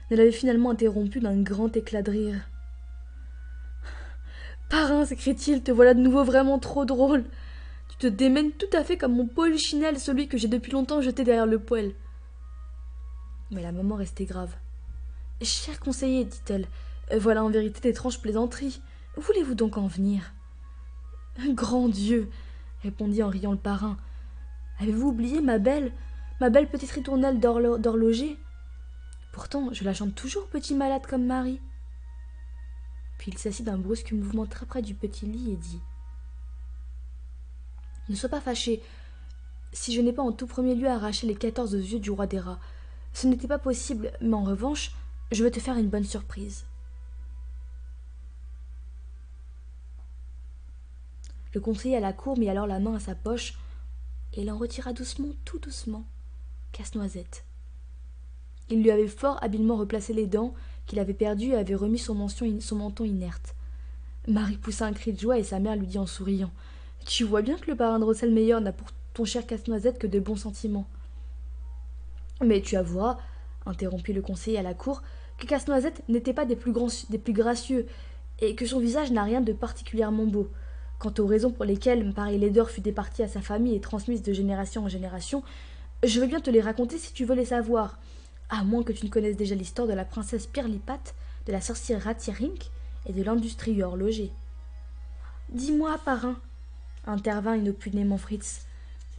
ne l'avait finalement interrompu d'un grand éclat de rire. « Parrain, s'écrie-t-il, te voilà de nouveau vraiment trop drôle. Tu te démènes tout à fait comme mon polichinelle, celui que j'ai depuis longtemps jeté derrière le poêle. » Mais la maman restait grave. « Cher conseiller, dit-elle, voilà en vérité d'étranges plaisanteries. Voulez-vous donc en venir ?»« Grand Dieu !» répondit en riant le parrain. « Avez-vous oublié ma belle petite ritournelle d'horloger? Pourtant, je la chante toujours, petit malade comme Marie. » Puis il s'assit d'un brusque mouvement très près du petit lit et dit: « Ne sois pas fâché si je n'ai pas en tout premier lieu arraché les 14 yeux du roi des rats. Ce n'était pas possible, mais en revanche, je vais te faire une bonne surprise. » Le conseiller à la cour mit alors la main à sa poche et il en retira doucement, tout doucement, Casse-Noisette. Il lui avait fort habilement replacé les dents qu'il avait perdues et avait remis son menton inerte. Marie poussa un cri de joie et sa mère lui dit en souriant: « Tu vois bien que le parrain Drosselmeyer n'a pour ton cher Casse-Noisette que de bons sentiments. » « Mais tu avoueras, interrompit le conseiller à la cour, que Casse-Noisette n'était pas des plus gracieux, et que son visage n'a rien de particulièrement beau. Quant aux raisons pour lesquelles pareille laideur fut départie à sa famille et transmise de génération en génération, je veux bien te les raconter si tu veux les savoir, à moins que tu ne connaisses déjà l'histoire de la princesse Pirlipat, de la sorcière Ratirink et de l'industrieux horloger. »« Dis-moi, parrain, intervint inopinément Fritz,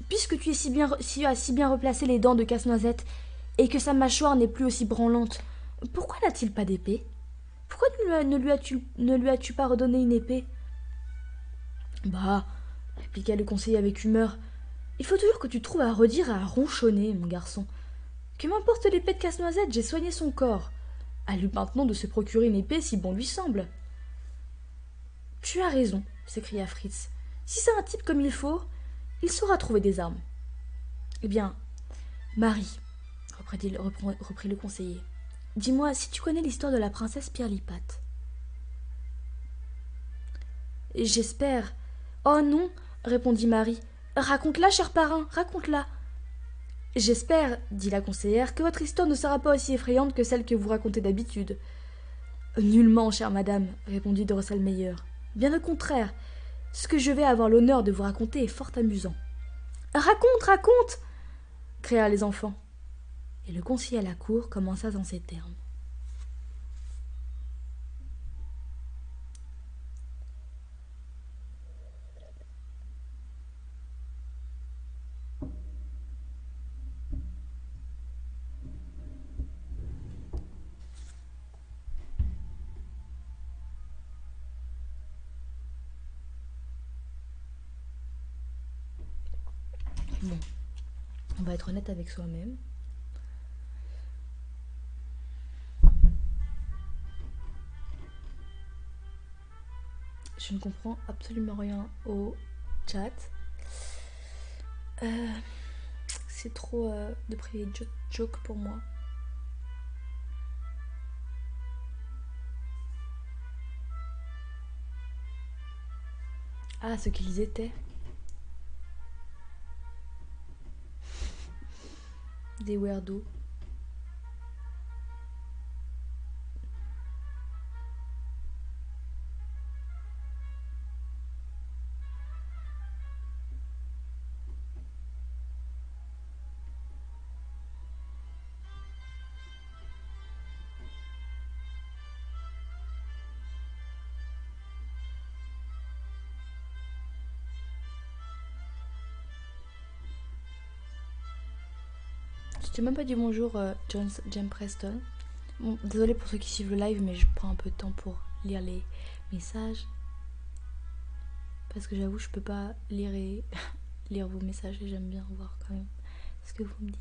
puisque tu as si bien replacé les dents de Casse-Noisette et que sa mâchoire n'est plus aussi branlante, pourquoi n'a-t-il pas d'épée? Pourquoi ne lui as-tu pas redonné une épée? » « Bah, répliqua le conseiller avec humeur, il faut toujours que tu trouves à redire et à ronchonner, mon garçon. Que m'importe l'épée de Casse-Noisette, j'ai soigné son corps. À lui maintenant de se procurer une épée si bon lui semble. »« Tu as raison, s'écria Fritz. Si c'est un type comme il faut, il saura trouver des armes. »« Eh bien, Marie, reprit le conseiller, dis-moi si tu connais l'histoire de la princesse Pirlipat. »« J'espère. »« Oh non, répondit Marie. Raconte-la, cher parrain, raconte-la. »« J'espère, dit la conseillère, que votre histoire ne sera pas aussi effrayante que celle que vous racontez d'habitude. »« Nullement, chère madame, répondit Drosselmeyer. Bien au contraire, ce que je vais avoir l'honneur de vous raconter est fort amusant. »« Raconte, crièrent les enfants. Et le conseiller à la cour commença dans ces termes. Bon, on va être honnête avec soi-même. Je ne comprends absolument rien au chat. C'est trop de private joke pour moi. Ah, ce qu'ils étaient. Des weirdos. Je t'ai même pas dit bonjour, James Preston. Bon, désolé pour ceux qui suivent le live, mais je prends un peu de temps pour lire les messages. Parce que j'avoue, je peux pas lire vos messages et j'aime bien voir quand même ce que vous me dites.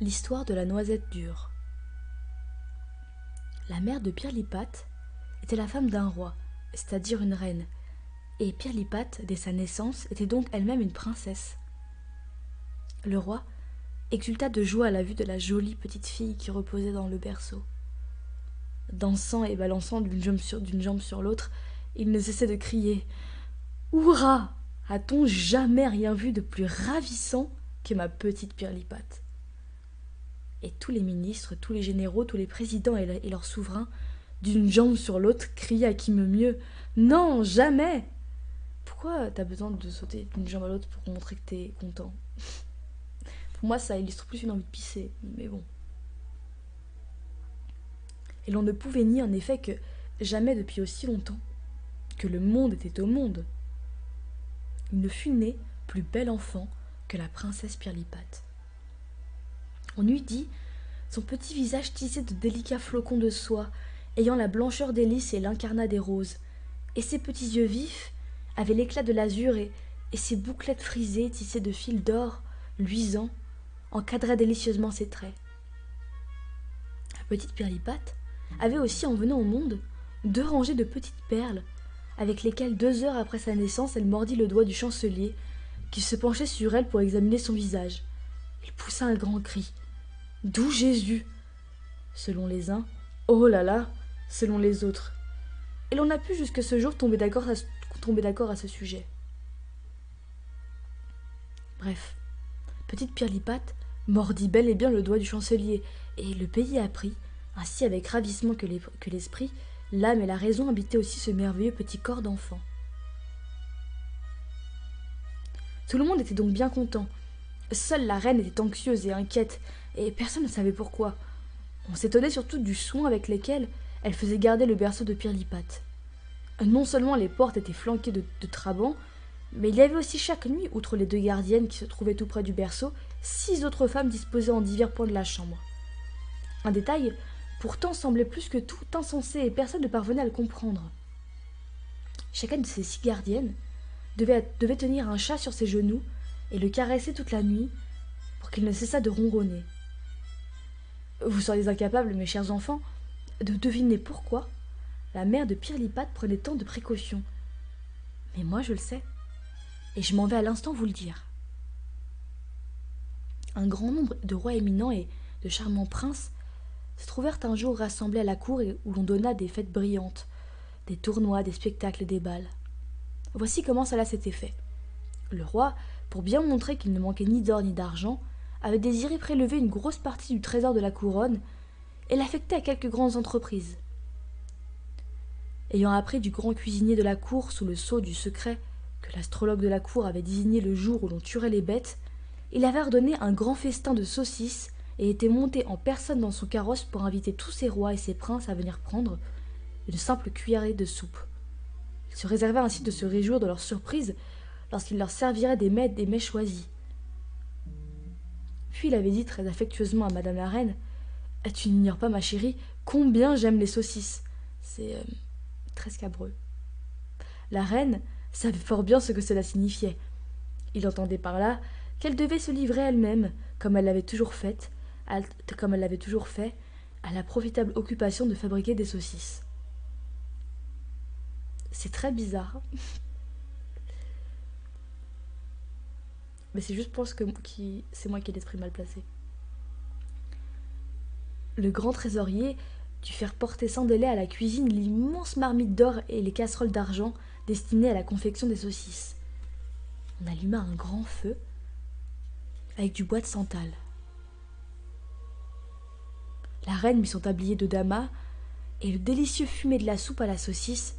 L'histoire de la noisette dure. La mère de Pirlipat était la femme d'un roi, c'est-à-dire une reine, et Pirlipat, dès sa naissance, était donc elle-même une princesse. Le roi exulta de joie à la vue de la jolie petite fille qui reposait dans le berceau. Dansant et balançant d'une jambe sur l'autre, il ne cessait de crier « Hurrah! A-t-on jamais rien vu de plus ravissant que ma petite Pirlipat ?» Et tous les ministres, tous les généraux, tous les présidents et leurs souverains, d'une jambe sur l'autre, criaient à qui me mieux « Non, jamais !» Pourquoi t'as besoin de sauter d'une jambe à l'autre pour montrer que t'es content? Pour moi, ça illustre plus une envie de pisser, mais bon. Et l'on ne pouvait nier en effet que jamais depuis aussi longtemps que le monde était au monde, il ne fut né plus bel enfant que la princesse Pirlipat. On eût dit son petit visage tissé de délicats flocons de soie, ayant la blancheur des lys et l'incarnat des roses, et ses petits yeux vifs avaient l'éclat de l'azur et ses bouclettes frisées tissées de fils d'or luisants encadraient délicieusement ses traits. La petite Pirlipat avait aussi, en venant au monde, 2 rangées de petites perles, avec lesquelles 2 heures après sa naissance, elle mordit le doigt du chancelier, qui se penchait sur elle pour examiner son visage. Il poussa un grand cri. « D'où Jésus ?» Selon les uns, « Oh là là !» selon les autres. Et l'on a pu jusque ce jour tomber d'accord à ce sujet. Bref, petite Pirlipat mordit bel et bien le doigt du chancelier, et le pays apprit, ainsi avec ravissement que l'esprit, l'âme et la raison habitaient aussi ce merveilleux petit corps d'enfant. Tout le monde était donc bien content. Seule la reine était anxieuse et inquiète, et personne ne savait pourquoi. On s'étonnait surtout du soin avec lequel elle faisait garder le berceau de Pirlipat. Non seulement les portes étaient flanquées de trabans, mais il y avait aussi chaque nuit, outre les 2 gardiennes qui se trouvaient tout près du berceau, 6 autres femmes disposées en divers points de la chambre. Un détail, pourtant, semblait plus que tout insensé et personne ne parvenait à le comprendre. Chacune de ces 6 gardiennes devait tenir un chat sur ses genoux et le caresser toute la nuit pour qu'il ne cessât de ronronner. Vous seriez incapables, mes chers enfants, de deviner pourquoi la mère de Pirlipat prenait tant de précautions. Mais moi, je le sais, et je m'en vais à l'instant vous le dire. Un grand nombre de rois éminents et de charmants princes se trouvèrent un jour rassemblés à la cour où l'on donna des fêtes brillantes, des tournois, des spectacles et des bals. Voici comment cela s'était fait. Le roi, pour bien montrer qu'il ne manquait ni d'or ni d'argent, avait désiré prélever une grosse partie du trésor de la couronne et l'affecter à quelques grandes entreprises. Ayant appris du grand cuisinier de la cour, sous le sceau du secret, que l'astrologue de la cour avait désigné le jour où l'on tuerait les bêtes, il avait ordonné un grand festin de saucisses et était monté en personne dans son carrosse pour inviter tous ses rois et ses princes à venir prendre une simple cuillerée de soupe. Il se réservait ainsi de se réjouir de leur surprise lorsqu'il leur servirait des mets choisis. Puis il avait dit très affectueusement à Madame la Reine « Tu n'ignores pas, ma chérie, combien j'aime les saucisses. C'est très scabreux. La reine savait fort bien ce que cela signifiait. Il entendait par là qu'elle devait se livrer elle-même, comme elle l'avait toujours fait, à la profitable occupation de fabriquer des saucisses. C'est très bizarre, mais c'est juste parce que c'est moi qui ai l'esprit mal placé. Le grand trésorier dut faire porter sans délai à la cuisine l'immense marmite d'or et les casseroles d'argent destinées à la confection des saucisses. On alluma un grand feu avec du bois de santal. La reine mit son tablier de damas et le délicieux fumet de la soupe à la saucisse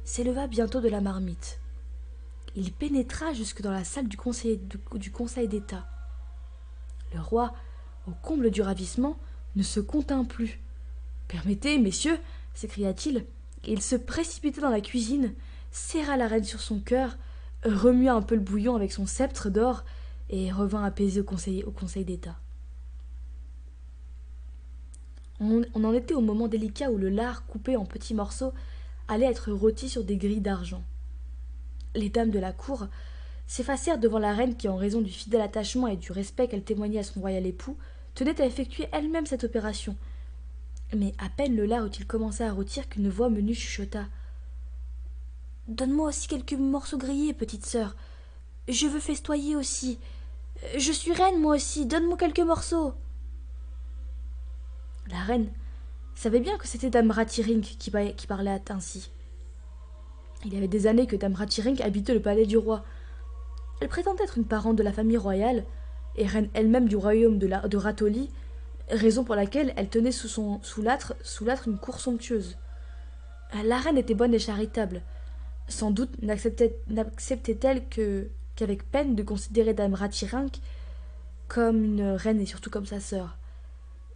s'éleva bientôt de la marmite. Il pénétra jusque dans la salle du conseil d'État. Le roi, au comble du ravissement, ne se contint plus. « Permettez, messieurs, s'écria-t-il, et il se précipita dans la cuisine, serra la reine sur son cœur, remua un peu le bouillon avec son sceptre d'or et revint apaisé au conseil d'État. On en était au moment délicat où le lard, coupé en petits morceaux, allait être rôti sur des grilles d'argent. Les dames de la cour s'effacèrent devant la reine qui, en raison du fidèle attachement et du respect qu'elle témoignait à son royal époux, tenait à effectuer elle-même cette opération. Mais à peine le lard eut-il commencé à rôtir qu'une voix menue chuchota. « Donne-moi aussi quelques morceaux grillés, petite sœur. Je veux festoyer aussi. Je suis reine, moi aussi. Donne-moi quelques morceaux. » La reine savait bien que c'était dame Ratirink qui parlait ainsi. Il y avait des années que dame Ratirink habitait le palais du roi. Elle prétendait être une parente de la famille royale et reine elle-même du royaume de Ratoli, raison pour laquelle elle tenait sous l'âtre une cour somptueuse. La reine était bonne et charitable. Sans doute n'acceptait-elle qu'avec peine de considérer dame Ratirink comme une reine et surtout comme sa sœur.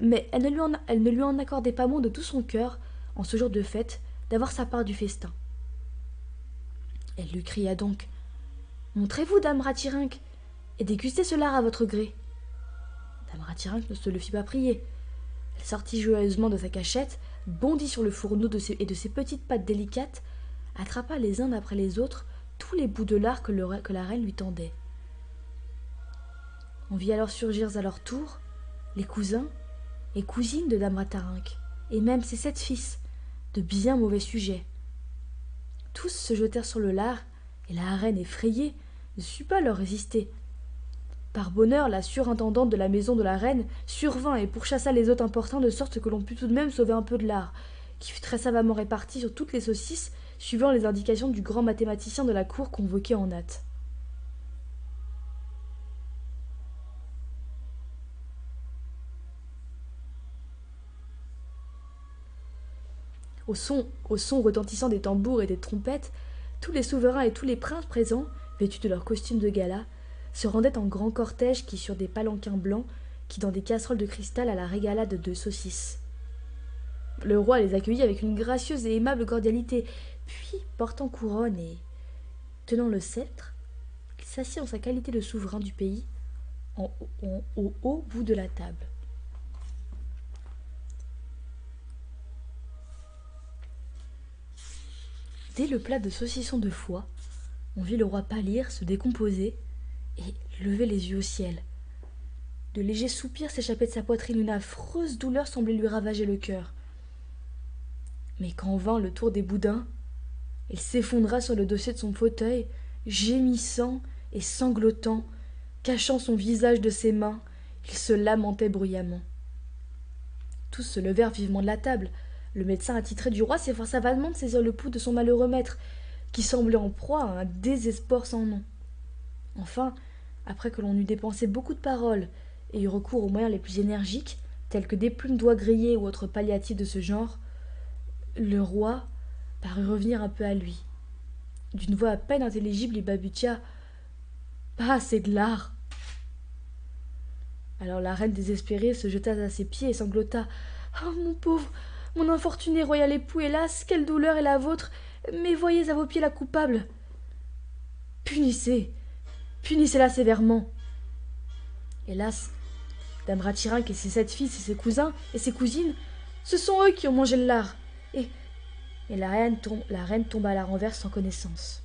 Mais elle ne lui en accordait pas moins de tout son cœur, en ce jour de fête, d'avoir sa part du festin. Elle lui cria donc « Montrez-vous, dame Ratirink, et dégustez ce lard à votre gré. » Dame Ratirink ne se le fit pas prier. Elle sortit joyeusement de sa cachette, bondit sur le fourneau et de ses petites pattes délicates, attrapa les uns après les autres tous les bouts de lard que la reine lui tendait. On vit alors surgir à leur tour les cousins et cousines de dame Ratirink, et même ses 7 fils, de bien mauvais sujets. Tous se jetèrent sur le lard, et la reine, effrayée, ne sut pas leur résister. Par bonheur, la surintendante de la maison de la reine survint et pourchassa les hôtes importuns de sorte que l'on put tout de même sauver un peu de lard, qui fut très savamment réparti sur toutes les saucisses, suivant les indications du grand mathématicien de la cour convoqué en hâte. Au son retentissant des tambours et des trompettes, tous les souverains et tous les princes présents, vêtus de leurs costumes de gala, se rendaient en grand cortège qui sur des palanquins blancs, qui dans des casseroles de cristal à la régalade de saucisses. Le roi les accueillit avec une gracieuse et aimable cordialité, puis, portant couronne et tenant le sceptre, il s'assit en sa qualité de souverain du pays, au haut bout de la table. Dès le plat de saucisson de foie, on vit le roi pâlir, se décomposer et lever les yeux au ciel. De légers soupirs s'échappaient de sa poitrine, une affreuse douleur semblait lui ravager le cœur. Mais quand vint le tour des boudins, il s'effondra sur le dossier de son fauteuil, gémissant et sanglotant, cachant son visage de ses mains, il se lamentait bruyamment. Tous se levèrent vivement de la table. Le médecin attitré du roi s'efforça valement de saisir le pouls de son malheureux maître, qui semblait en proie à un désespoir sans nom. Enfin, après que l'on eut dépensé beaucoup de paroles et eu recours aux moyens les plus énergiques, tels que des plumes d'oie grillées ou autres palliatifs de ce genre, le roi parut revenir un peu à lui. D'une voix à peine intelligible, il balbutia « Pas assez de lard !» Alors la reine désespérée se jeta à ses pieds et sanglota « Oh, mon pauvre, mon infortuné royal époux, hélas, quelle douleur est la vôtre, mais voyez à vos pieds la coupable. Punissez-la sévèrement. » Hélas, dame Ratirink et ses 7 fils et ses cousins et ses cousines, ce sont eux qui ont mangé le lard. Et et la reine tomba à la renverse sans connaissance.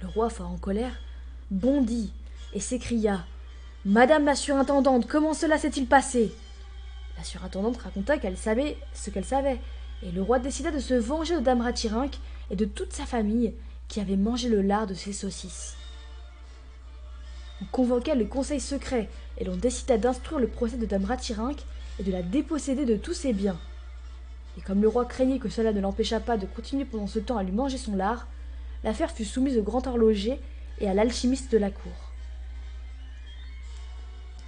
Le roi, fort en colère, bondit et s'écria « Madame la surintendante, comment cela s'est-il passé ?» La surintendante raconta qu'elle savait ce qu'elle savait, et le roi décida de se venger de Dame Ratyrinque et de toute sa famille qui avait mangé le lard de ses saucisses. On convoqua le conseil secret et l'on décida d'instruire le procès de Dame Ratyrinque et de la déposséder de tous ses biens. Et comme le roi craignait que cela ne l'empêchât pas de continuer pendant ce temps à lui manger son lard, l'affaire fut soumise au grand horloger et à l'alchimiste de la cour.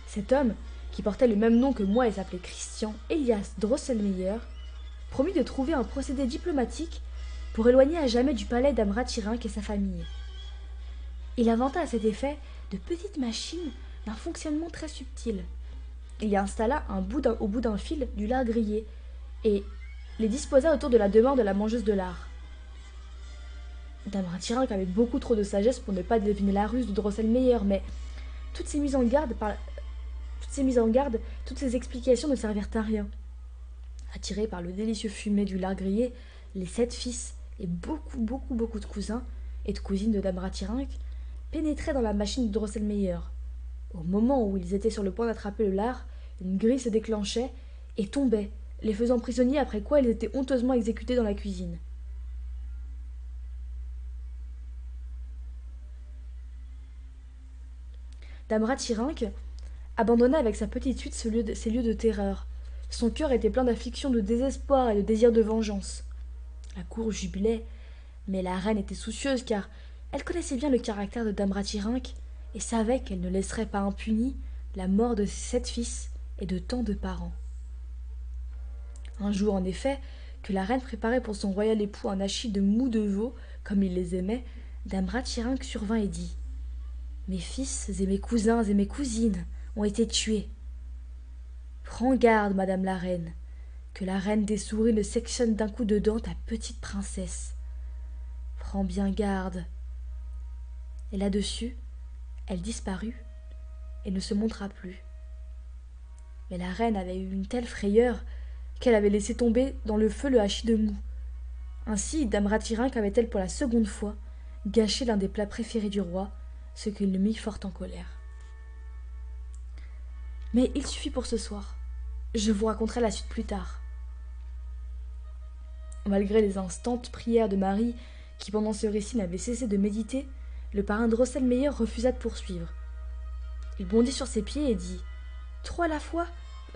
Cet homme, qui portait le même nom que moi et s'appelait Christian Elias Drosselmeyer, promit de trouver un procédé diplomatique pour éloigner à jamais du palais Dame Ratyrinque et sa famille. Il inventa à cet effet de petites machines d'un fonctionnement très subtil. Il y installa au bout d'un fil du lard grillé et les disposa autour de la demeure de la mangeuse de lard. Dame Ratyrinque avait beaucoup trop de sagesse pour ne pas deviner la ruse de Drosselmeyer, mais toutes ces mises en garde, toutes ces explications ne servirent à rien. Attirés par le délicieux fumet du lard grillé, les 7 fils et beaucoup de cousins et de cousines de Dame Ratyrinque pénétraient dans la machine de Drosselmeyer. Au moment où ils étaient sur le point d'attraper le lard, une grille se déclenchait et tombait, les faisant prisonniers, après quoi ils étaient honteusement exécutés dans la cuisine. Dame Ratyrinque abandonna avec sa petite suite ces lieux de terreur. Son cœur était plein d'affliction, de désespoir et de désir de vengeance. La cour jubilait, mais la reine était soucieuse car elle connaissait bien le caractère de Dame Ratyrinque et savait qu'elle ne laisserait pas impunie la mort de ses 7 fils et de tant de parents. Un jour, en effet, que la reine préparait pour son royal époux un hachis de mou de veau, comme il les aimait, Dame Ratyrinque survint et dit « Mes fils et mes cousins et mes cousines ont été tués. Prends garde, madame la reine, que la reine des souris ne sectionne d'un coup de dent ta petite princesse. Prends bien garde. » Et là-dessus, elle disparut et ne se montra plus. Mais la reine avait eu une telle frayeur qu'elle avait laissé tomber dans le feu le hachis de mou. Ainsi, Dame Ratyrinque avait-elle pour la seconde fois gâché l'un des plats préférés du roi, ce qui le mit fort en colère. Mais il suffit pour ce soir. Je vous raconterai la suite plus tard. Malgré les instantes prières de Marie, qui pendant ce récit n'avait cessé de méditer, le parrain Drosselmeyer refusa de poursuivre. Il bondit sur ses pieds et dit « 3 à la fois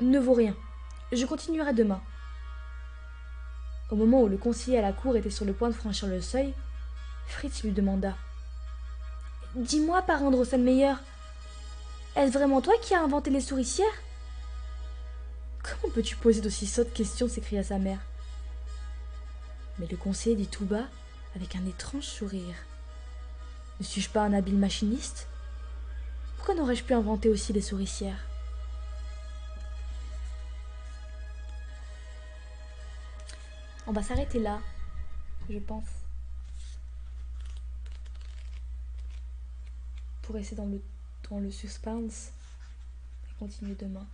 ne vaut rien. Je continuerai demain. » Au moment où le conseiller à la cour était sur le point de franchir le seuil, Fritz lui demanda « Dis-moi, parrain Drosselmeyer, est-ce vraiment toi qui as inventé les souricières ?»« Comment peux-tu poser d'aussi sottes questions ?» s'écria sa mère. Mais le conseiller dit tout bas, avec un étrange sourire « Ne suis-je pas un habile machiniste ? Pourquoi n'aurais-je pu inventer aussi les souricières ?» On va s'arrêter là, je pense, pour rester dans le suspense et continuer demain.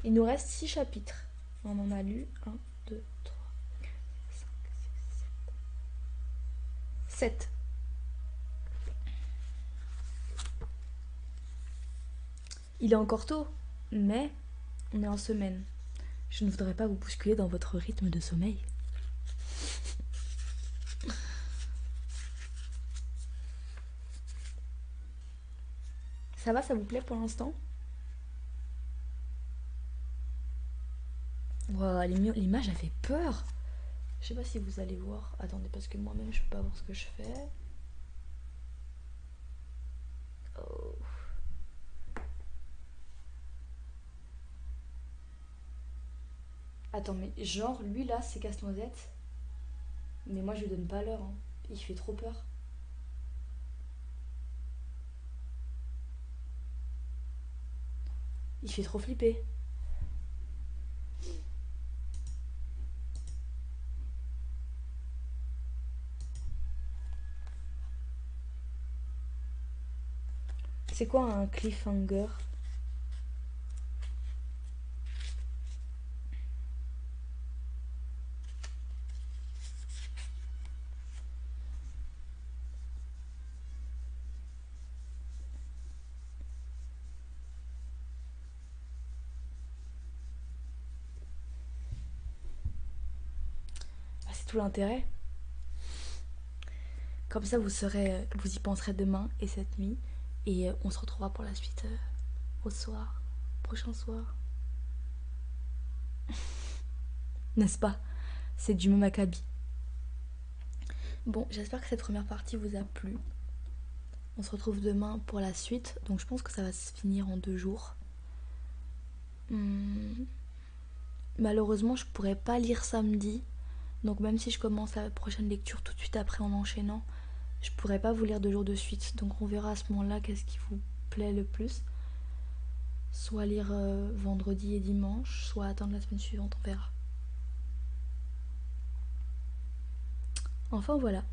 Il nous reste 6 chapitres. On en a lu 1, 2, 3, 4, 5, 6, 7. 7. Il est encore tôt, mais on est en semaine. Je ne voudrais pas vous bousculer dans votre rythme de sommeil. Ça va, ça vous plaît pour l'instant? Wow, l'image a fait peur. Je sais pas si vous allez voir. Attendez, parce que moi-même je peux pas voir ce que je fais. Oh. Attends, mais genre, lui là, c'est Casse-Noisette. Mais moi, je lui donne pas l'heure. Hein. Il fait trop peur. Il fait trop flipper. C'est quoi un cliffhanger? c'est tout l'intérêt. Comme ça, vous y penserez demain et cette nuit. Et on se retrouvera pour la suite au soir, prochain soir. N'est-ce pas? C'est du même acabit. Bon, j'espère que cette première partie vous a plu. On se retrouve demain pour la suite. Donc je pense que ça va se finir en 2 jours. Malheureusement, je pourrais pas lire samedi. Donc même si je commence la prochaine lecture tout de suite après en enchaînant, je pourrais pas vous lire 2 jours de suite. Donc on verra à ce moment-là qu'est-ce qui vous plaît le plus. Soit lire vendredi et dimanche, soit attendre la semaine suivante, on verra. Enfin voilà.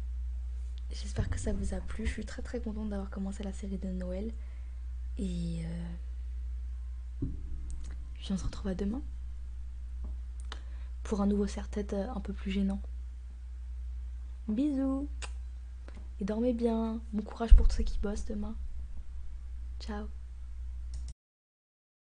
J'espère que ça vous a plu. Je suis très très contente d'avoir commencé la série de Noël. Et puis on se retrouve à demain pour un nouveau serre-tête un peu plus gênant. Bisous et dormez bien. Bon courage pour tous ceux qui bossent demain. Ciao.